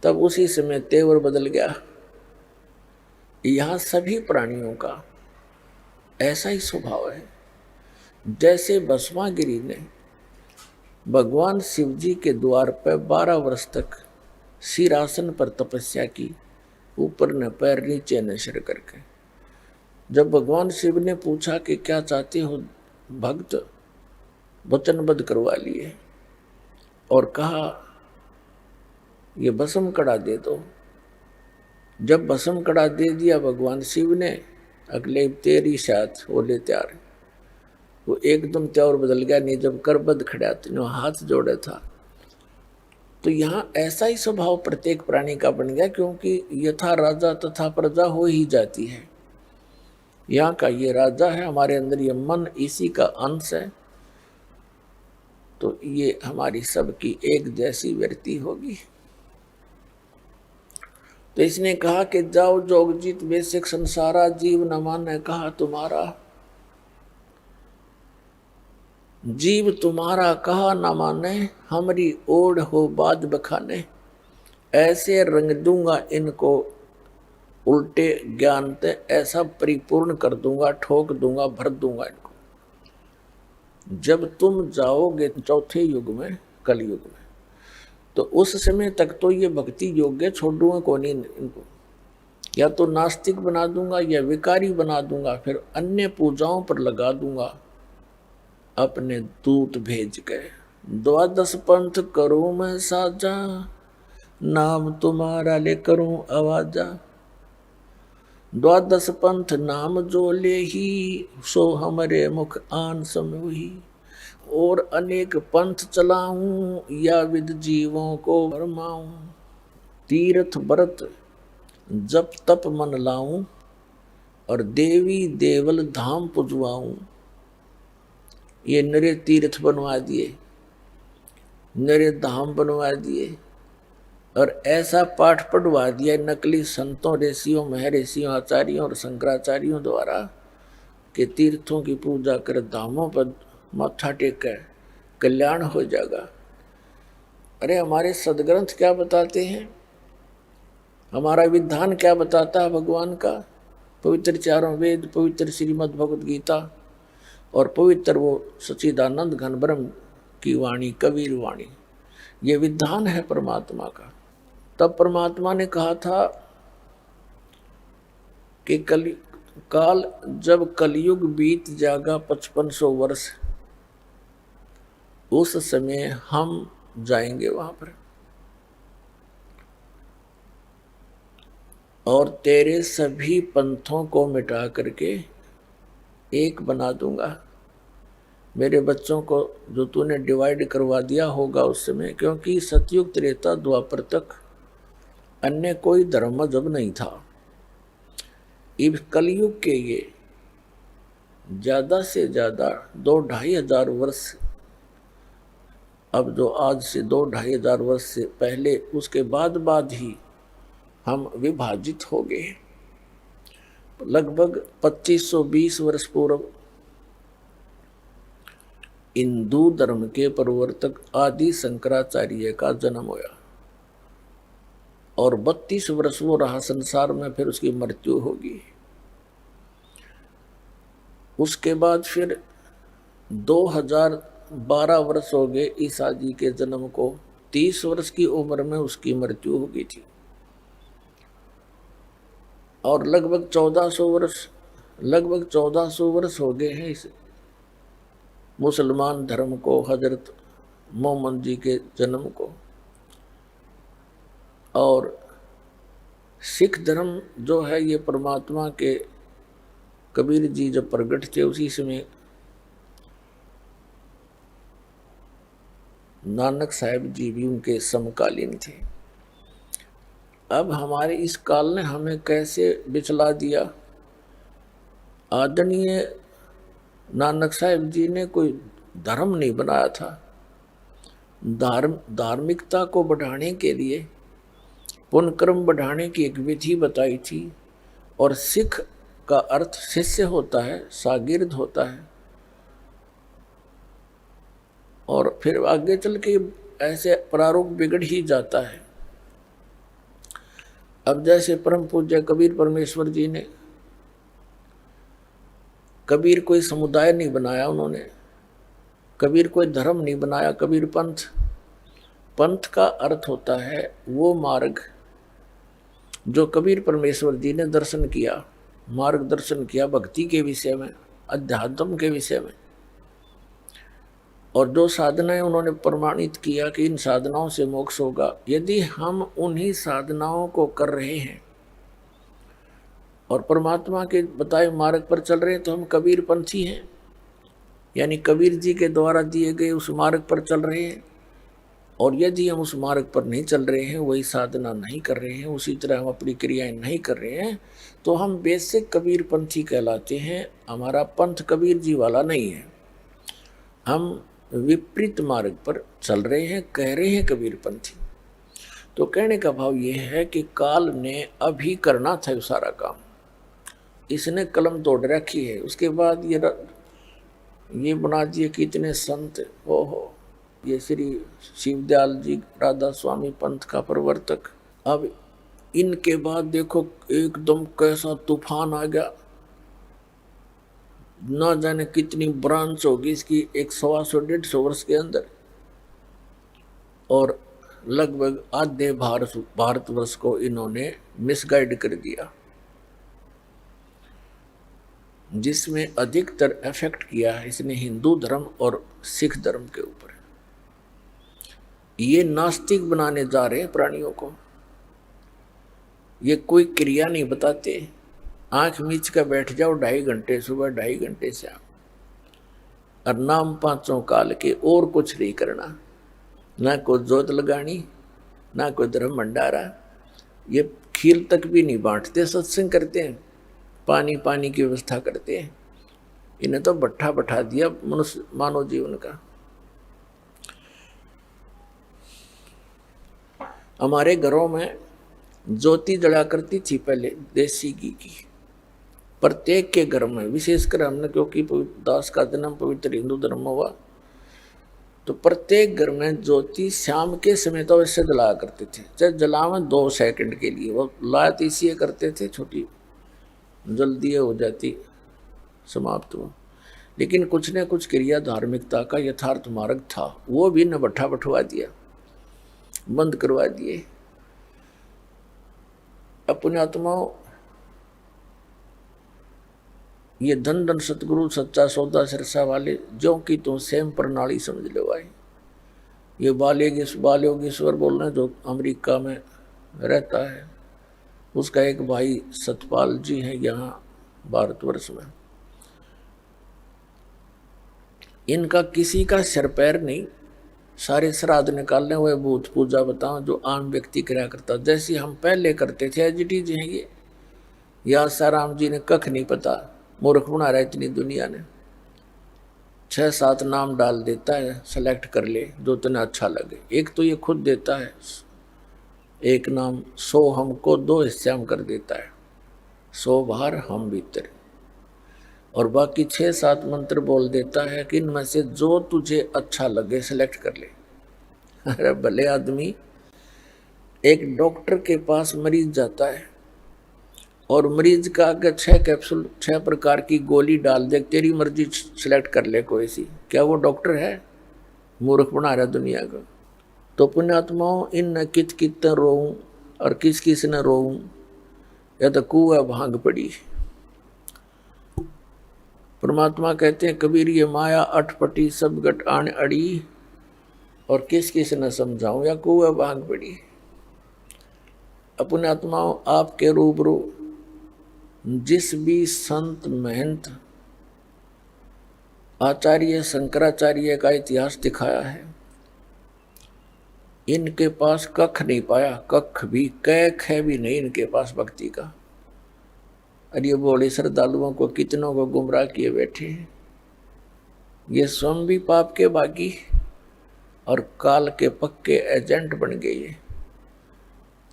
तब उसी समय तेवर बदल गया। यहाँ सभी प्राणियों का ऐसा ही स्वभाव है। जैसे भस्मागिरी ने भगवान शिव जी के द्वार पर 12 वर्ष तक सिरासन पर तपस्या की, ऊपर न पैर नीचे न सिर करके। जब भगवान शिव ने पूछा कि क्या चाहते हो भक्त, वचनबद्ध करवा लिए और कहा ये भस्म कड़ा दे दो। जब भस्म कड़ा दे दिया भगवान शिव ने, अगले तेरी साथ बोले त्यार, वो एकदम त्यार बदल गया। नहीं जब करबद्ध खड़ा तो हाथ जोड़े था। तो यहाँ ऐसा ही स्वभाव प्रत्येक प्राणी का बन गया, क्योंकि यथा राजा तथा प्रजा हो ही जाती है। यहाँ का ये राजा है, हमारे अंदर ये मन इसी का अंश है, तो ये हमारी सबकी एक जैसी वृत्ति होगी। तो इसने कहा कि जाओ जोगजीत बेसिक संसारा, जीव न माने कहा तुम्हारा। जीव तुम्हारा कहा न माने, हमारी ओढ़ हो बाज बखाने। ऐसे रंग दूंगा इनको उल्टे ज्ञान ते, ऐसा परिपूर्ण कर दूंगा, ठोक दूंगा, भर दूंगा इनको। जब तुम जाओगे चौथे युग में, कलयुग में, तो उस समय तक तो ये भक्ति योग्य छोड़ दूंगा कौन ही इनको, या तो नास्तिक बना दूंगा या विकारी बना दूंगा, फिर अन्य पूजाओं पर लगा दूंगा अपने दूत भेज के। 12 पंथ करूं मैं साजा, नाम तुम्हारा ले करूं आवाजा। 12 पंथ नाम जो ले ही, सो हमरे मुख आन समूही। और अनेक पंथ चलाऊं, या विद जीवों को भरमाऊं। तीर्थ व्रत जप तप मन लाऊं, और देवी देवल धाम पुजवाऊं। ये नरे तीर्थ बनवा दिए, नरे धाम बनवा दिए, और ऐसा पाठ पढ़वा दिया नकली संतों, ऋषियों, महर्षियों, आचार्यों और शंकराचार्यों द्वारा कि तीर्थों की पूजा कर, धामों पर माथा टेका, कल्याण हो जाएगा। अरे हमारे सदग्रंथ क्या बताते हैं, हमारा विधान क्या बताता है भगवान का? पवित्र 4 वेद, पवित्र श्रीमद् भगवद गीता, और पवित्र वो सच्चिदानंद घन ब्रह्म की वाणी, कबीर वाणी, ये विधान है परमात्मा का। तब परमात्मा ने कहा था कि काल जब कलयुग बीत जाएगा 5500 वर्ष, उस समय हम जाएंगे वहां पर और तेरे सभी पंथों को मिटा करके एक बना दूंगा। मेरे बच्चों को जो तूने डिवाइड करवा दिया होगा उस समय, क्योंकि सतयुग त्रेता द्वापर तक अन्य कोई धर्म मजहब नहीं था। इस कलयुग के ये ज्यादा से ज्यादा 2-2,500 वर्ष, अब जो आज से 2-2,500 वर्ष से पहले, उसके बाद ही हम विभाजित हो गए। लगभग 2520 वर्ष पूर्व हिंदू धर्म के प्रवर्तक आदि शंकराचार्य का जन्म हुआ और 32 वर्ष वो रहा संसार में, फिर उसकी मृत्यु होगी। उसके बाद फिर 2012 वर्ष हो गए ईसा जी के जन्म को। 30 वर्ष की उम्र में उसकी मृत्यु हो गई थी और लगभग 1400 वर्ष हो गए हैं इस मुसलमान धर्म को, हजरत मोहम्मद जी के जन्म को। और सिख धर्म जो है ये परमात्मा के कबीर जी जब प्रकट थे उसी समय नानक साहिब जी भी उनके समकालीन थे। अब हमारे इस काल ने हमें कैसे बिचला दिया। आदरणीय नानक साहिब जी ने कोई धर्म नहीं बनाया था। धार्मिकता को बढ़ाने के लिए पुण्य कर्म बढ़ाने की एक विधि बताई थी। और सिख का अर्थ शिष्य होता है, शागिर्द होता है। और फिर आगे चल के ऐसे प्रारूप बिगड़ ही जाता है। अब जैसे परम पूज्य कबीर परमेश्वर जी ने, कबीर कोई समुदाय नहीं बनाया उन्होंने, कबीर कोई धर्म नहीं बनाया, कबीर पंथ। पंथ का अर्थ होता है वो मार्ग जो कबीर परमेश्वर जी ने दर्शन किया, मार्गदर्शन किया भक्ति के विषय में, अध्यात्म के विषय में। और जो साधनाएं उन्होंने प्रमाणित किया कि इन साधनाओं से मोक्ष होगा। यदि हम उन्हीं साधनाओं को कर रहे हैं और परमात्मा के बताए मार्ग पर चल रहे हैं तो हम कबीर पंथी हैं, यानी कबीर जी के द्वारा दिए गए उस मार्ग पर चल रहे हैं। और यदि हम उस मार्ग पर नहीं चल रहे हैं, वही साधना नहीं कर रहे हैं, उसी तरह हम अपनी क्रियाएं नहीं कर रहे हैं, तो हम बेसिक कबीर पंथी कहलाते हैं। हमारा पंथ कबीर जी वाला नहीं है, हम विपरीत मार्ग पर चल रहे हैं, कह रहे हैं कबीर पंथी। तो कहने का भाव यह है कि काल ने अभी करना था ये सारा काम, इसने कलम तोड़ रखी है। उसके बाद ये बना दिए कि इतने संत हो, ये श्री शिवदयाल जी राधा स्वामी पंथ का प्रवर्तक। अब इनके बाद देखो एकदम कैसा तूफान आ गया, ना जाने कितनी ब्रांच होगी इसकी, 100-150 वर्ष के अंदर। और लगभग आधे भारतवर्ष को इन्होंने मिसगाइड कर दिया, जिसमें अधिकतर इफेक्ट किया है इसने हिंदू धर्म और सिख धर्म के ऊपर। ये नास्तिक बनाने जा रहे हैं प्राणियों को। ये कोई क्रिया नहीं बताते, आंख मीच कर बैठ जाओ 2.5 घंटे सुबह, 2.5 घंटे शाम, और नाम 5 काल के, और कुछ नहीं करना, ना कोई जोत लगानी, ना कोई धर्म भंडारा। ये खीर तक भी नहीं बांटते, सत्संग करते हैं, पानी की व्यवस्था करते हैं। इन्हें तो भट्ठा बैठा दिया मनुष्य मानव जीवन का। हमारे घरों में ज्योति जला करती थी पहले देसी घी की, प्रत्येक के घर में। विशेषकर हमने, क्योंकि दास का जन्म पवित्र हिंदू धर्म हुआ, तो प्रत्येक घर में ज्योति शाम के समय तो वैसे जलाया करते थे, चाहे जलावें 2 सेकंड के लिए। वो लात इसलिए करते थे, छोटी जल्दी हो जाती, समाप्त हो। लेकिन कुछ न कुछ क्रिया धार्मिकता का यथार्थ मार्ग था, वो भी न भट्ठा बैठवा दिया, बंद करवा दिए। अपने आत्माओं, ये धन धन सतगुरु सच्चा सौदा सिरसा वाले, जो कि तुम सेम प्रणाली समझ लो भाई। ये बालयोगेश्वर बोल रहे हैं, जो अमेरिका में रहता है, उसका एक भाई सतपाल जी है यहाँ भारतवर्ष में। इनका किसी का सिर पैर नहीं, सारे श्राद्ध निकालने हुए भूत पूजा बताओ जो आम व्यक्ति कराया करता, जैसे हम पहले करते थे एजिटी जी हैं ये। या साराम जी ने कख नहीं पता, मूर्ख बना रहा है इतनी दुनिया ने। 6-7 नाम डाल देता है, सेलेक्ट कर ले जो तुम्हें अच्छा लगे। एक तो ये खुद देता है एक नाम, 100 हमको 2 हिस्से में कर देता है, 100 बाहर हम भीतर, और बाकी 6-7 मंत्र बोल देता है कि इनमें से जो तुझे अच्छा लगे सेलेक्ट कर ले। अरे भले आदमी, एक डॉक्टर के पास मरीज जाता है और मरीज का अगर 6 कैप्सूल 6 प्रकार की गोली डाल दे, तेरी मर्जी सेलेक्ट कर ले कोई सी, क्या वो डॉक्टर है? मूर्ख बना रहा दुनिया को। तो पुण्यात्माओं, इन न कित कित रोऊं और किस किस न रोऊं, या तो कुआ भांग पड़ी। परमात्मा कहते हैं कबीर ये माया अटपटी सब गट आन अड़ी, और किस किस न समझाऊं या कुआ भांग पड़ी। अपने आत्माओं, आपके रूबरू जिस भी संत महंत आचार्य शंकराचार्य का इतिहास दिखाया है, इनके पास कख नहीं पाया, कख भी कैख है भी नहीं इनके पास भक्ति का। और ये बोले श्रद्धालुओं को कितनों को गुमराह किए बैठे हैं। ये स्वयं भी पाप के भागी और काल के पक्के एजेंट बन गए।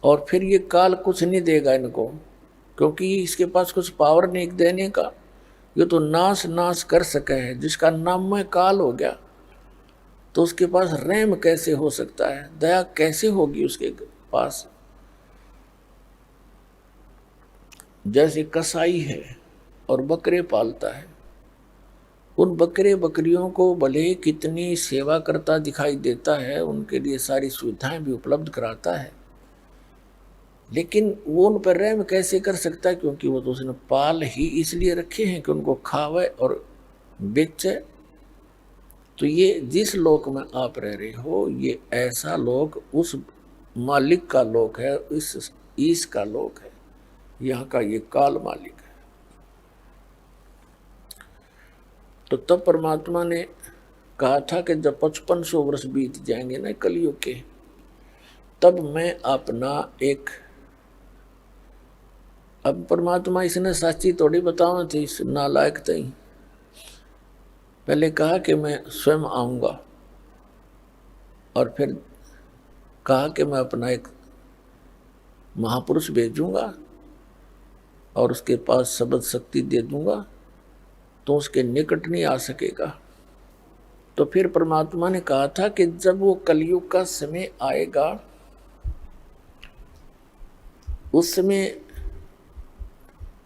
और फिर ये काल कुछ नहीं देगा इनको, क्योंकि इसके पास कुछ पावर नहीं देने का। ये तो नाश कर सके है, जिसका नाम में काल हो गया तो उसके पास रहम कैसे हो सकता है, दया कैसे होगी उसके पास। जैसे कसाई है और बकरे पालता है, उन बकरे बकरियों को भले कितनी सेवा करता दिखाई देता है, उनके लिए सारी सुविधाएं भी उपलब्ध कराता है, लेकिन वो उन पर रहम कैसे कर सकता है? क्योंकि वो तो उसने पाल ही इसलिए रखे हैं कि उनको खावे और बेचे। तो ये जिस लोक में आप रह रहे हो, ये ऐसा लोक उस मालिक का लोक है, इस ईश का लोक है, यहाँ का ये काल मालिक है। तो तब परमात्मा ने कहा था कि जब 5500 वर्ष बीत जाएंगे ना कलयुग के, तब मैं अपना एक, अब परमात्मा इसने साची थोड़ी बताना थी, इस नालायक थी। पहले कहा कि मैं स्वयं आऊंगा, और फिर कहा कि मैं अपना एक महापुरुष भेजूंगा और उसके पास शब्द शक्ति दे दूंगा, तो उसके निकट नहीं आ सकेगा। तो फिर परमात्मा ने कहा था कि जब वो कलयुग का समय आएगा, उस समय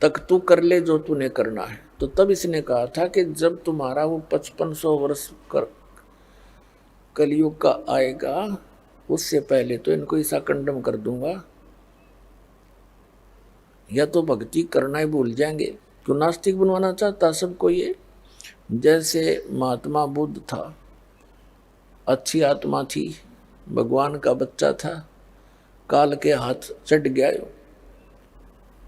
तक तू कर ले जो तूने करना है। तो तब इसने कहा था कि जब तुम्हारा वो 5500 वर्ष कर कलयुग का आएगा, उससे पहले तो इनको ऐसा कंडम कर दूंगा, या तो भक्ति करना ही भूल जाएंगे। क्यों नास्तिक बनवाना चाहता सबको ये? जैसे महात्मा बुद्ध था, अच्छी आत्मा थी, भगवान का बच्चा था, काल के हाथ चढ़ गया,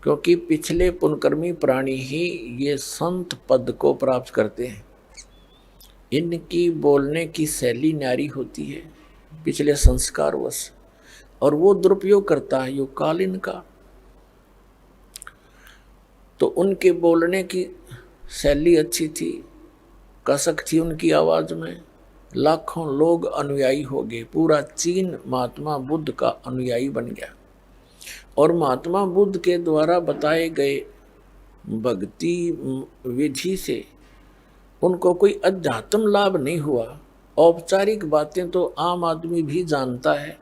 क्योंकि पिछले पुण्यकर्मी प्राणी ही ये संत पद को प्राप्त करते हैं। इनकी बोलने की शैली न्यारी होती है पिछले संस्कारवश, और वो दुरुपयोग करता है यो काल इनका। तो उनके बोलने की शैली अच्छी थी, कसक थी उनकी आवाज में, लाखों लोग अनुयायी हो गए। पूरा चीन महात्मा बुद्ध का अनुयायी बन गया, और महात्मा बुद्ध के द्वारा बताए गए भक्ति विधि से उनको कोई अध्यात्म लाभ नहीं हुआ। औपचारिक बातें तो आम आदमी भी जानता है,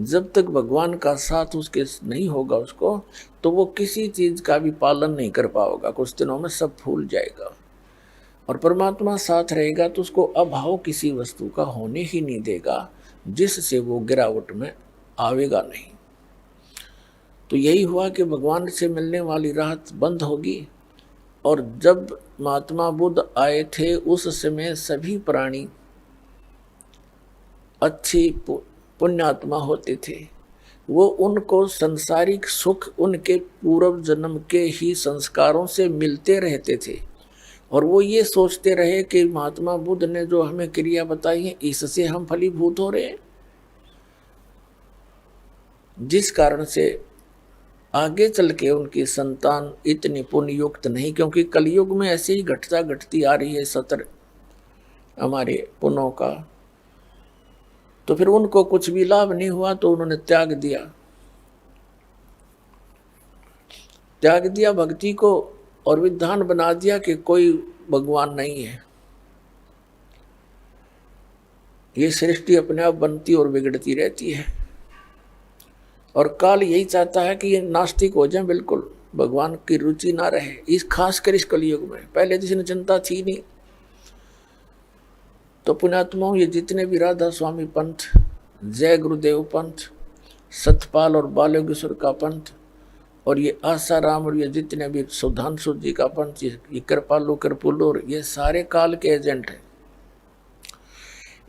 जब तक भगवान का साथ उसके नहीं होगा उसको, तो वो किसी चीज का भी पालन नहीं कर पाएगा, कुछ दिनों में सब भूल जाएगा। और परमात्मा साथ रहेगा तो उसको अभाव किसी वस्तु का होने ही नहीं देगा, जिससे वो गिरावट में आवेगा नहीं। तो यही हुआ कि भगवान से मिलने वाली राहत बंद होगी। और जब महात्मा बुद्ध आए थे, उस समय सभी प्राणी अच्छी पुण्यात्मा होते थे, वो उनको संसारिक सुख उनके पूर्व जन्म के ही संस्कारों से मिलते रहते थे, और वो ये सोचते रहे कि महात्मा बुद्ध ने जो हमें क्रिया बताई है इससे हम फलीभूत हो रहे हैं, जिस कारण से आगे चल के उनकी संतान इतनी पुण्ययुक्त नहीं, क्योंकि कलयुग में ऐसे ही घटती आ रही है सतर हमारे पुण्यों का। तो फिर उनको कुछ भी लाभ नहीं हुआ, तो उन्होंने त्याग दिया भक्ति को, और विधान बना दिया कि कोई भगवान नहीं है, ये सृष्टि अपने आप बनती और बिगड़ती रहती है, और काल यही चाहता है कि ये नास्तिक हो जाए, बिल्कुल भगवान की रुचि ना रहे, इस खासकर इस कलयुग में। पहले जिसने चिंता थी नहीं। तो पुण्यात्माओं, ये जितने भी राधा स्वामी पंथ, जय गुरुदेव पंथ, सतपाल और बालोगेश्वर का पंथ, और ये आसाराम, और ये जितने भी सुधांशु जी का पंथ, ये कृपालु कृपुल्लु, और ये सारे काल के एजेंट हैं।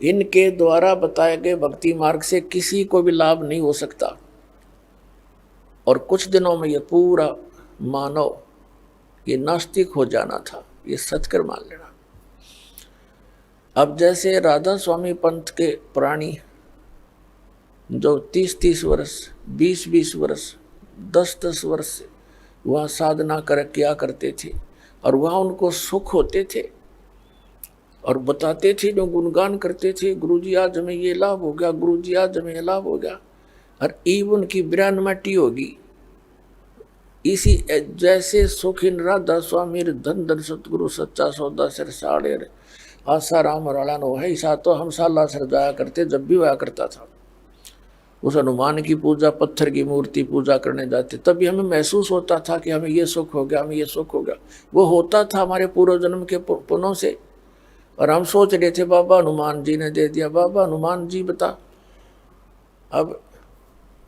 इनके द्वारा बताए गए भक्ति मार्ग से किसी को भी लाभ नहीं हो सकता, और कुछ दिनों में ये पूरा मानव ये नास्तिक हो जाना था, ये सचकर मान लेना। अब जैसे राधा स्वामी पंथ के प्राणी जो 30-30 वर्ष, 20-20 वर्ष, 10-10 वर्ष वहाँ साधना किया करते थे, और वहाँ उनको सुख होते थे, और बताते थे, जो गुणगान करते थे, गुरुजी आज हमें ये लाभ हो गया, गुरुजी आज हमें ये लाभ हो गया, और ईब उनकी बिरानमटी होगी। इसी जैसे सुखिन राधा स्वामी धन धन सतगुरु सच्चा सौदा सिर साड़े आसाराम रालान हो है, ऐसा तो हम साला सर जाया करते, जब भी होया करता था। उस हनुमान की पूजा, पत्थर की मूर्ति पूजा करने जाते, तभी हमें महसूस होता था कि हमें ये सुख हो गया, हमें ये सुख हो गया। वो होता था हमारे पूर्व जन्म के पुण्यों से, और हम सोच रहे थे बाबा हनुमान जी ने दे दिया, बाबा हनुमान जी बता। अब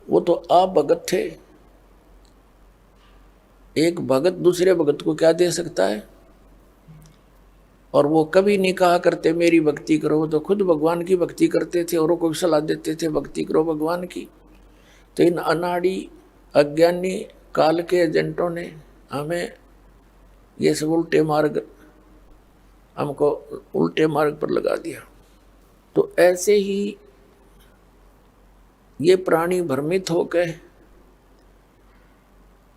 वो तो आप भगत थे, एक भगत दूसरे भगत को क्या दे सकता है? और वो कभी नहीं कहा करते मेरी भक्ति करो, वो तो खुद भगवान की भक्ति करते थे, औरों को भी सलाह देते थे भक्ति करो भगवान की। तो इन अनाड़ी अज्ञानी काल के एजेंटों ने हमें ये सब हमको उल्टे मार्ग पर लगा दिया। तो ऐसे ही ये प्राणी भ्रमित होकर,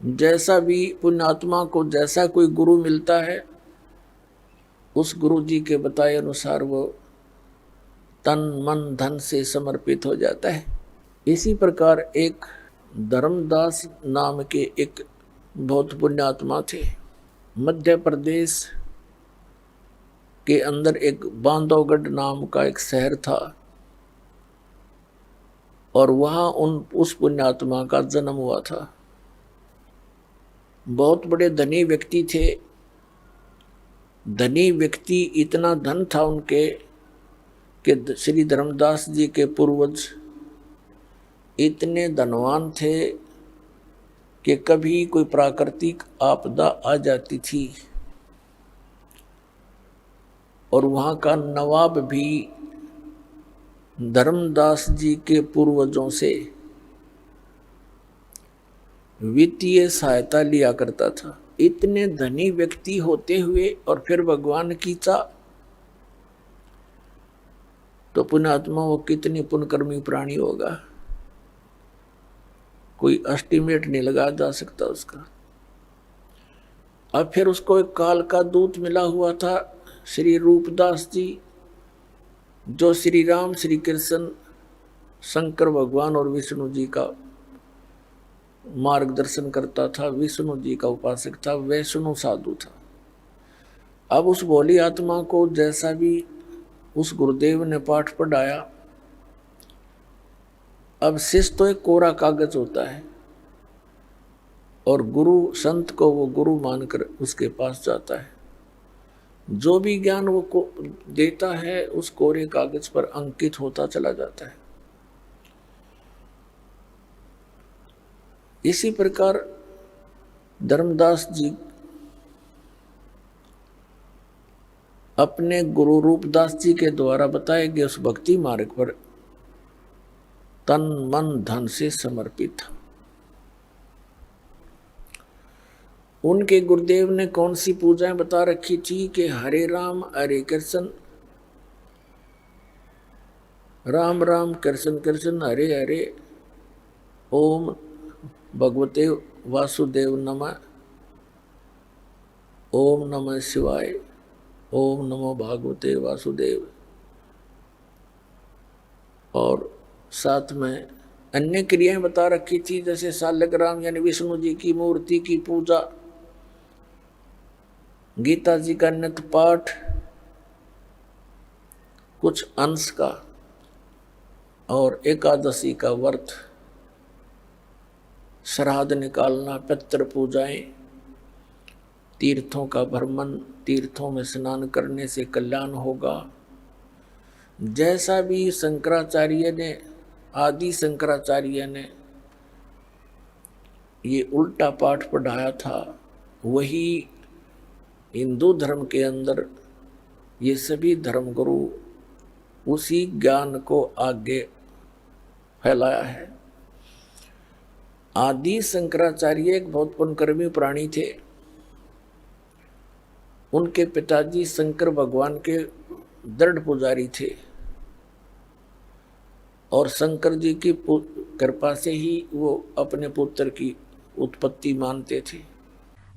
जैसा भी पुण्यात्मा को जैसा कोई गुरु मिलता है, उस गुरु जी के बताए अनुसार वो तन मन धन से समर्पित हो जाता है। इसी प्रकार एक धर्मदास नाम के एक बहुत पुण्यात्मा थे। मध्य प्रदेश के अंदर एक बांधवगढ़ नाम का एक शहर था, और वहाँ उस पुण्यात्मा का जन्म हुआ था। बहुत बड़े धनी व्यक्ति थे। धनी व्यक्ति, इतना धन था उनके कि श्री धर्मदास जी के पूर्वज इतने धनवान थे कि कभी कोई प्राकृतिक आपदा आ जाती थी और वहाँ का नवाब भी धर्मदास जी के पूर्वजों से वित्तीय सहायता लिया करता था। इतने धनी व्यक्ति होते हुए और फिर भगवान की चाह, तो पुण्यात्मा वो कितनी पुण्यकर्मी प्राणी होगा, कोई एस्टिमेट नहीं लगाया जा सकता उसका। अब फिर उसको एक काल का दूत मिला हुआ था, श्री रूपदास जी, जो श्री राम, श्री कृष्ण, शंकर भगवान और विष्णु जी का मार्गदर्शन करता था, विष्णु जी का उपासक था, वैष्णव साधु था। अब उस भोली आत्मा को जैसा भी उस गुरुदेव ने पाठ पढ़ाया, अब शिष्य तो एक कोरा कागज होता है और गुरु संत को वो गुरु मानकर उसके पास जाता है। जो भी ज्ञान वो को देता है उस कोरे कागज पर अंकित होता चला जाता है। इसी प्रकार धर्मदास जी अपने गुरु रूपदास जी के द्वारा बताए गए उस भक्ति मार्ग पर तन मन धन से समर्पित। उनके गुरुदेव ने कौन सी पूजाएं बता रखी थी कि हरे राम हरे कृष्ण, राम राम कृष्ण कृष्ण हरे हरे, ओम भगवते वासुदेव नमः, ओम नमः शिवाय, ओम नमो भागवते वासुदेव। और साथ में अन्य क्रियाएं बता रखी थी, जैसे शालग्राम यानी विष्णु जी की मूर्ति की पूजा, गीता जी का नित्य पाठ, कुछ अंश का, और एकादशी का व्रत, श्राद्ध निकालना, पितृ पूजाएं, तीर्थों का भ्रमण, तीर्थों में स्नान करने से कल्याण होगा। जैसा भी शंकराचार्य ने, आदि शंकराचार्य ने ये उल्टा पाठ पढ़ाया था, वही हिंदू धर्म के अंदर ये सभी धर्मगुरु उसी ज्ञान को आगे फैलाया है। आदि शंकराचार्य एक बहुत पुण्यकर्मी प्राणी थे। उनके पिताजी शंकर भगवान के दृढ़ पुजारी थे और शंकर जी की कृपा से ही वो अपने पुत्र की उत्पत्ति मानते थे।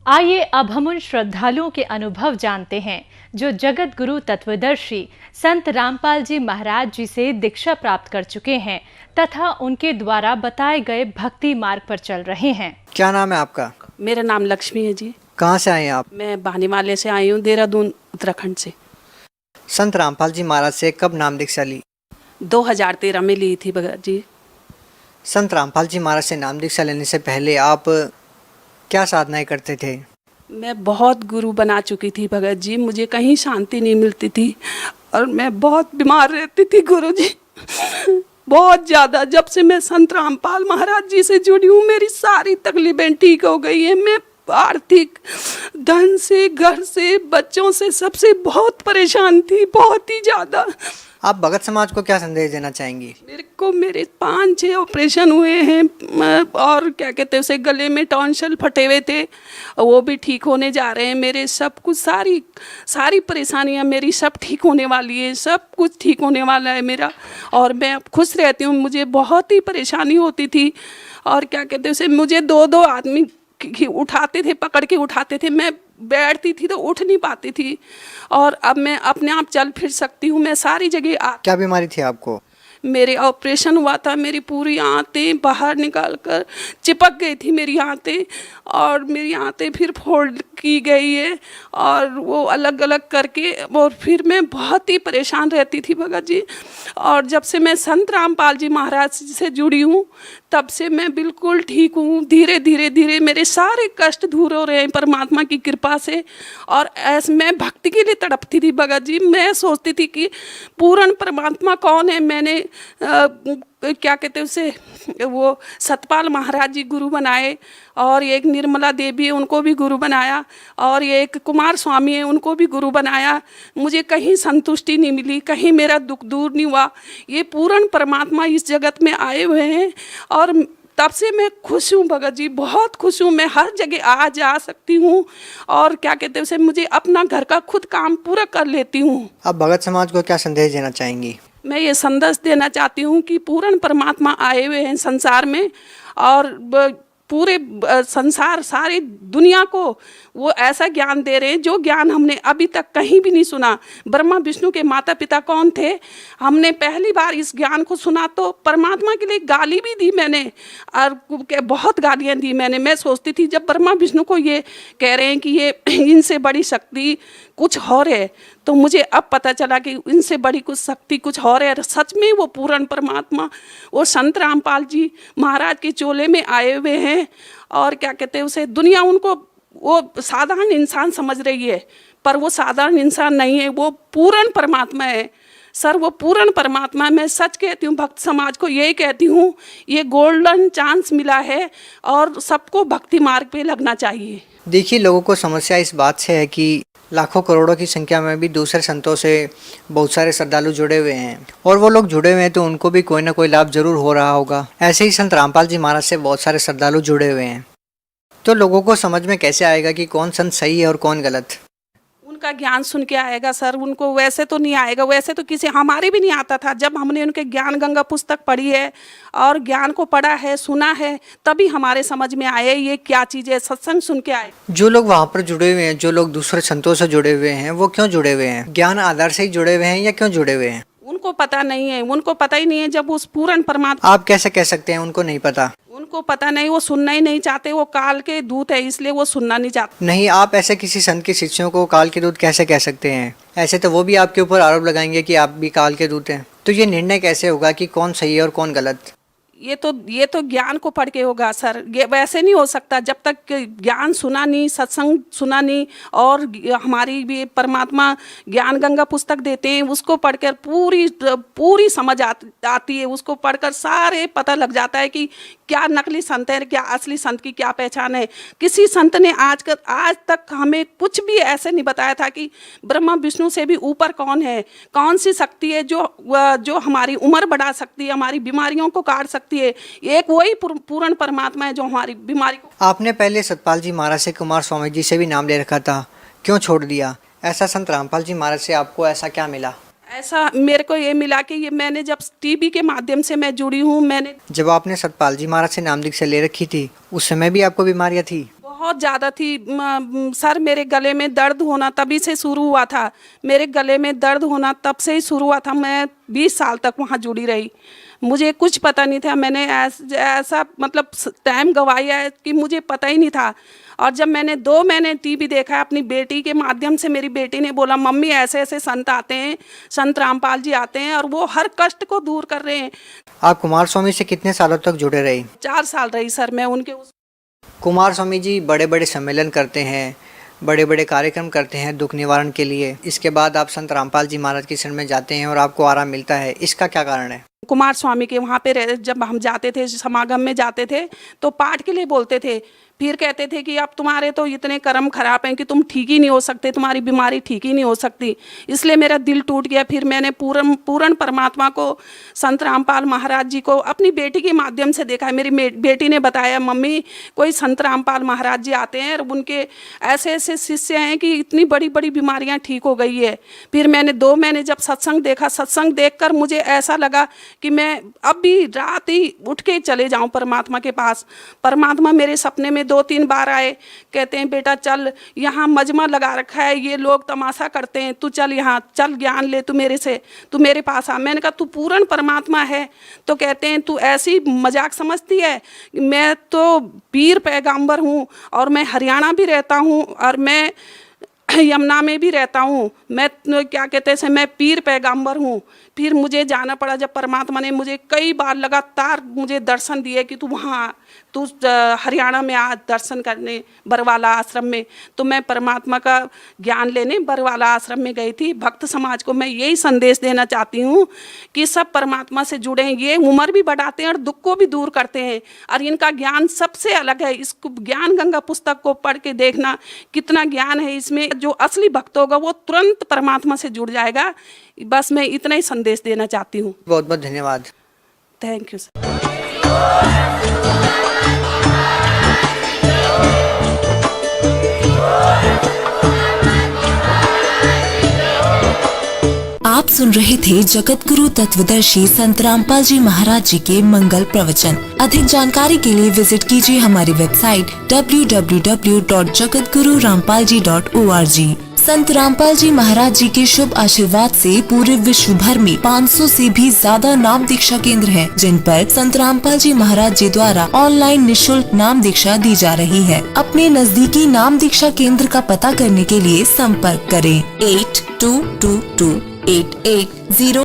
आइए अब हम उन श्रद्धालुओं के अनुभव जानते हैं जो जगत गुरु तत्वदर्शी संत रामपाल जी महाराज जी से दीक्षा प्राप्त कर चुके हैं तथा उनके द्वारा बताए गए भक्ति मार्ग पर चल रहे हैं।
क्या नाम है आपका?
मेरा नाम लक्ष्मी है जी।
कहाँ से आए हैं आप?
मैं बहानीवाले से आई हूँ, देहरादून उत्तराखंड से।
संत रामपाल जी महाराज से कब नाम दीक्षा ली?
2013 में ली थी भगत जी।
संत रामपाल जी महाराज से नाम दीक्षा लेने से पहले आप क्या साधनाएं करते थे?
मैं बहुत गुरु बना चुकी थी भगत जी, मुझे कहीं शांति नहीं मिलती थी और मैं बहुत बीमार रहती थी गुरु जी, बहुत ज़्यादा। जब से मैं संत रामपाल महाराज जी से जुड़ी हूँ मेरी सारी तकलीफें ठीक हो गई है। मैं आर्थिक धन से, घर से, बच्चों से, सबसे बहुत परेशान थी, बहुत ही ज़्यादा।
आप भगत समाज को क्या संदेश देना चाहेंगी?
मेरे 5-6 ऑपरेशन हुए हैं और क्या कहते हैं उसे, गले में टॉन्सिल फटे हुए थे, वो भी ठीक होने जा रहे हैं। मेरे सब कुछ, सारी परेशानियां मेरी सब ठीक होने वाली है, सब कुछ ठीक होने वाला है मेरा, और मैं अब खुश रहती हूँ। मुझे बहुत ही परेशानी होती थी और क्या कहते हैं उसे, मुझे 2-2 आदमी उठाते थे, पकड़ के उठाते थे, मैं बैठती थी तो उठ नहीं पाती थी और अब मैं अपने आप चल फिर सकती हूँ। मैं सारी जगह
क्या बीमारी थी आपको?
मेरे ऑपरेशन हुआ था, मेरी पूरी आंतें बाहर निकाल कर चिपक गई थी मेरी आंतें, और मेरी आंतें फिर फोल्ड की गई है और वो अलग अलग करके, और फिर मैं बहुत ही परेशान रहती थी भगत जी। और जब से मैं संत रामपाल जी महाराज से जुड़ी हूँ तब से मैं बिल्कुल ठीक हूँ। धीरे धीरे मेरे सारे कष्ट दूर हो रहे हैं परमात्मा की कृपा से। और ऐसे मैं भक्ति के लिए तड़पती थी भगत जी। मैं सोचती थी कि पूर्ण परमात्मा कौन है। मैंने क्या कहते हैं उसे, वो सतपाल महाराज जी गुरु बनाए, और एक निर्मला देवी है उनको भी गुरु बनाया, और ये एक कुमार स्वामी है उनको भी गुरु बनाया। मुझे कहीं संतुष्टि नहीं मिली, कहीं मेरा दुख दूर नहीं हुआ। ये पूर्ण परमात्मा इस जगत में आए हुए हैं और तब से मैं खुश हूँ भगत जी, बहुत खुश हूँ। मैं हर जगह आ जा सकती हूँ और क्या कहते हैं उसे, मुझे अपना घर का खुद काम पूरा कर लेती हूँ।
आप भगत समाज को क्या संदेश देना चाहेंगी?
मैं ये संदेश देना चाहती हूँ कि पूर्ण परमात्मा आए हुए हैं संसार में, और पूरे संसार, सारी दुनिया को वो ऐसा ज्ञान दे रहे हैं जो ज्ञान हमने अभी तक कहीं भी नहीं सुना। ब्रह्मा विष्णु के माता पिता कौन थे, हमने पहली बार इस ज्ञान को सुना। तो परमात्मा के लिए गाली भी दी मैंने, और बहुत गालियाँ दी मैंने। मैं सोचती थी जब ब्रह्मा विष्णु को ये कह रहे हैं कि ये इनसे बड़ी शक्ति कुछ और है, तो मुझे अब पता चला कि इनसे बड़ी कुछ शक्ति कुछ और है। सच में वो पूर्ण परमात्मा, वो संत रामपाल जी महाराज के चोले में आए हुए हैं। और क्या कहते हैं उसे, दुनिया उनको वो साधारण इंसान समझ रही है, पर वो साधारण इंसान नहीं है, वो पूर्ण परमात्मा है सर, वो पूर्ण परमात्मा। मैं सच कहती हूँ, भक्त समाज को यही कहती हूँ, ये गोल्डन चांस मिला है और सबको भक्ति मार्ग पे लगना चाहिए।
देखिए, लोगों को समस्या इस बात से है कि लाखों करोड़ों की संख्या में भी दूसरे संतों से बहुत सारे श्रद्धालु जुड़े हुए हैं और वो लोग जुड़े हुए हैं तो उनको भी कोई ना कोई लाभ जरूर हो रहा होगा। ऐसे ही संत रामपाल जी महाराज से बहुत सारे श्रद्धालु जुड़े हुए हैं। तो लोगों को समझ में कैसे आएगा कि कौन संत सही है और कौन गलत?
उनका ज्ञान सुन के आएगा सर, उनको वैसे तो नहीं आएगा, वैसे तो किसी हमारे भी नहीं आता था। जब हमने उनके ज्ञान गंगा पुस्तक पढ़ी है और ज्ञान को पढ़ा है, सुना है, तभी हमारे समझ में आए ये क्या चीज़ है, सत्संग सुन के आए।
जो लोग वहाँ पर जुड़े हुए हैं, जो लोग दूसरे संतों से जुड़े हुए हैं, वो क्यों जुड़े हुए हैं? ज्ञान आधार से ही जुड़े हुए हैं या क्यों जुड़े हुए हैं?
उनको पता नहीं है, उनको पता ही नहीं है। जब उस पूर्ण परमात्मा,
आप कैसे कह सकते हैं उनको नहीं पता?
उनको पता नहीं, वो सुनना ही नहीं चाहते, वो काल के दूत है इसलिए वो सुनना नहीं चाहते।
नहीं, आप ऐसे किसी संत के शिष्यों को काल के दूत कैसे कह सकते हैं? ऐसे तो वो भी आपके ऊपर आरोप लगाएंगे कि आप भी काल के दूत हैं। तो ये निर्णय कैसे होगा कि कौन सही है और कौन गलत?
ये तो ज्ञान को पढ़ के होगा सर, ये वैसे नहीं हो सकता जब तक ज्ञान सुना नहीं, सत्संग सुना नहीं। और हमारी भी परमात्मा ज्ञान गंगा पुस्तक देते हैं, उसको पढ़कर पूरी समझ आती है। उसको पढ़कर सारे पता लग जाता है कि क्या नकली संत है, क्या असली संत की क्या पहचान है। किसी संत ने आज तक हमें कुछ भी ऐसे नहीं बताया था कि ब्रह्मा विष्णु से भी ऊपर कौन है, कौन सी शक्ति है जो हमारी उम्र बढ़ा सकती है, हमारी बीमारियों को काट सकती है। एक वही पूर्ण परमात्मा है जो हमारी बीमारी को। आपने
पहले सतपाल जी महाराज से कुमार स्वामी जी से भी नाम ले रखा था, क्यों छोड़ दिया? ऐसा संत रामपाल जी महाराज से आपको ऐसा क्या मिला?
ऐसा मेरे को ये मिला कि ये मैंने जब टीबी के माध्यम से मैं जुड़ी हूँ। मैंने
जब आपने सतपाल जी महाराज से नाम दीक्षा ले रखी थी उस समय भी आपको बीमारियां थी?
बहुत ज़्यादा थी सर। मेरे गले में दर्द होना तभी से शुरू हुआ था, मेरे गले में दर्द होना तब से ही शुरू हुआ था। मैं 20 साल तक वहाँ जुड़ी रही, मुझे कुछ पता नहीं था। मैंने ऐसा मतलब टाइम गंवाया है कि मुझे पता ही नहीं था। और जब मैंने 2 महीने टीवी देखा है अपनी बेटी के माध्यम से, मेरी बेटी ने बोला मम्मी ऐसे ऐसे संत आते हैं, संत रामपाल जी आते हैं और वो हर कष्ट को दूर कर रहे हैं।
आप कुमार स्वामी से कितने सालों तक जुड़े रही?
4 साल रही सर मैं उनके।
कुमार स्वामी जी बड़े बड़े सम्मेलन करते हैं, बड़े बड़े कार्यक्रम करते हैं दुख निवारण के लिए। इसके बाद आप संत रामपाल जी महाराज की शरण में जाते हैं और आपको आराम मिलता है, इसका क्या कारण है?
कुमार स्वामी के वहाँ पे जब हम जाते थे, समागम में जाते थे तो पाठ के लिए बोलते थे, फिर कहते थे कि अब तुम्हारे तो इतने कर्म खराब हैं कि तुम ठीक ही नहीं हो सकते, तुम्हारी बीमारी ठीक ही नहीं हो सकती। इसलिए मेरा दिल टूट गया। फिर मैंने पूर्ण परमात्मा को, संत रामपाल महाराज जी को अपनी बेटी के माध्यम से देखा है। मेरी बेटी ने बताया मम्मी कोई संत रामपाल महाराज जी आते हैं और उनके ऐसे ऐसे शिष्य हैं कि इतनी बड़ी बड़ी बीमारियां ठीक हो गई है। फिर मैंने 2 महीने जब सत्संग देखा, सत्संग देखकर मुझे ऐसा लगा कि मैं अब भी रात ही उठ के चले जाऊं परमात्मा के पास। परमात्मा मेरे सपने में 2-3 बार आए, कहते हैं बेटा चल, यहाँ मजमा लगा रखा है, ये लोग तमाशा करते हैं, तू चल यहाँ, चल ज्ञान ले, तू मेरे पास आ। मैंने कहा तू पूर्ण परमात्मा है? तो कहते हैं तू ऐसी मजाक समझती है, मैं तो पीर पैगंबर हूँ और मैं हरियाणा भी रहता हूँ और मैं यमुना में भी रहता हूँ, मैं क्या कहते हैं मैं पीर पैगंबर हूँ। फिर मुझे जाना पड़ा। जब परमात्मा ने मुझे कई बार लगातार मुझे दर्शन दिए कि तू वहाँ, तू हरियाणा में आ दर्शन करने बरवाला आश्रम में। तो मैं परमात्मा का ज्ञान लेने बरवाला आश्रम में गई थी। भक्त समाज को मैं यही संदेश देना चाहती हूँ कि सब परमात्मा से जुड़े हैं। ये उम्र भी बढ़ाते हैं और दुख को भी दूर करते हैं और इनका ज्ञान सबसे अलग है। इसको ज्ञान गंगा पुस्तक को पढ़ के देखना कितना ज्ञान है इसमें। जो असली भक्त होगा वो तुरंत परमात्मा से जुड़ जाएगा। बस मैं इतना ही संदेश देना चाहती हूँ।
बहुत बहुत धन्यवाद।
Thank you sir.
आप सुन रहे थे जगत गुरु तत्वदर्शी संत रामपाल जी महाराज जी के मंगल प्रवचन। अधिक जानकारी के लिए विजिट कीजिए हमारी वेबसाइट www.jagatgururampalji.org। संत रामपाल जी महाराज जी के शुभ आशीर्वाद से पूरे विश्व भर में 500 से भी ज्यादा नाम दीक्षा केंद्र हैं, जिन पर संत रामपाल जी महाराज जी द्वारा ऑनलाइन निशुल्क नाम दीक्षा दी जा रही है। अपने नजदीकी नाम दीक्षा केंद्र का पता करने के लिए संपर्क करें 8222880880।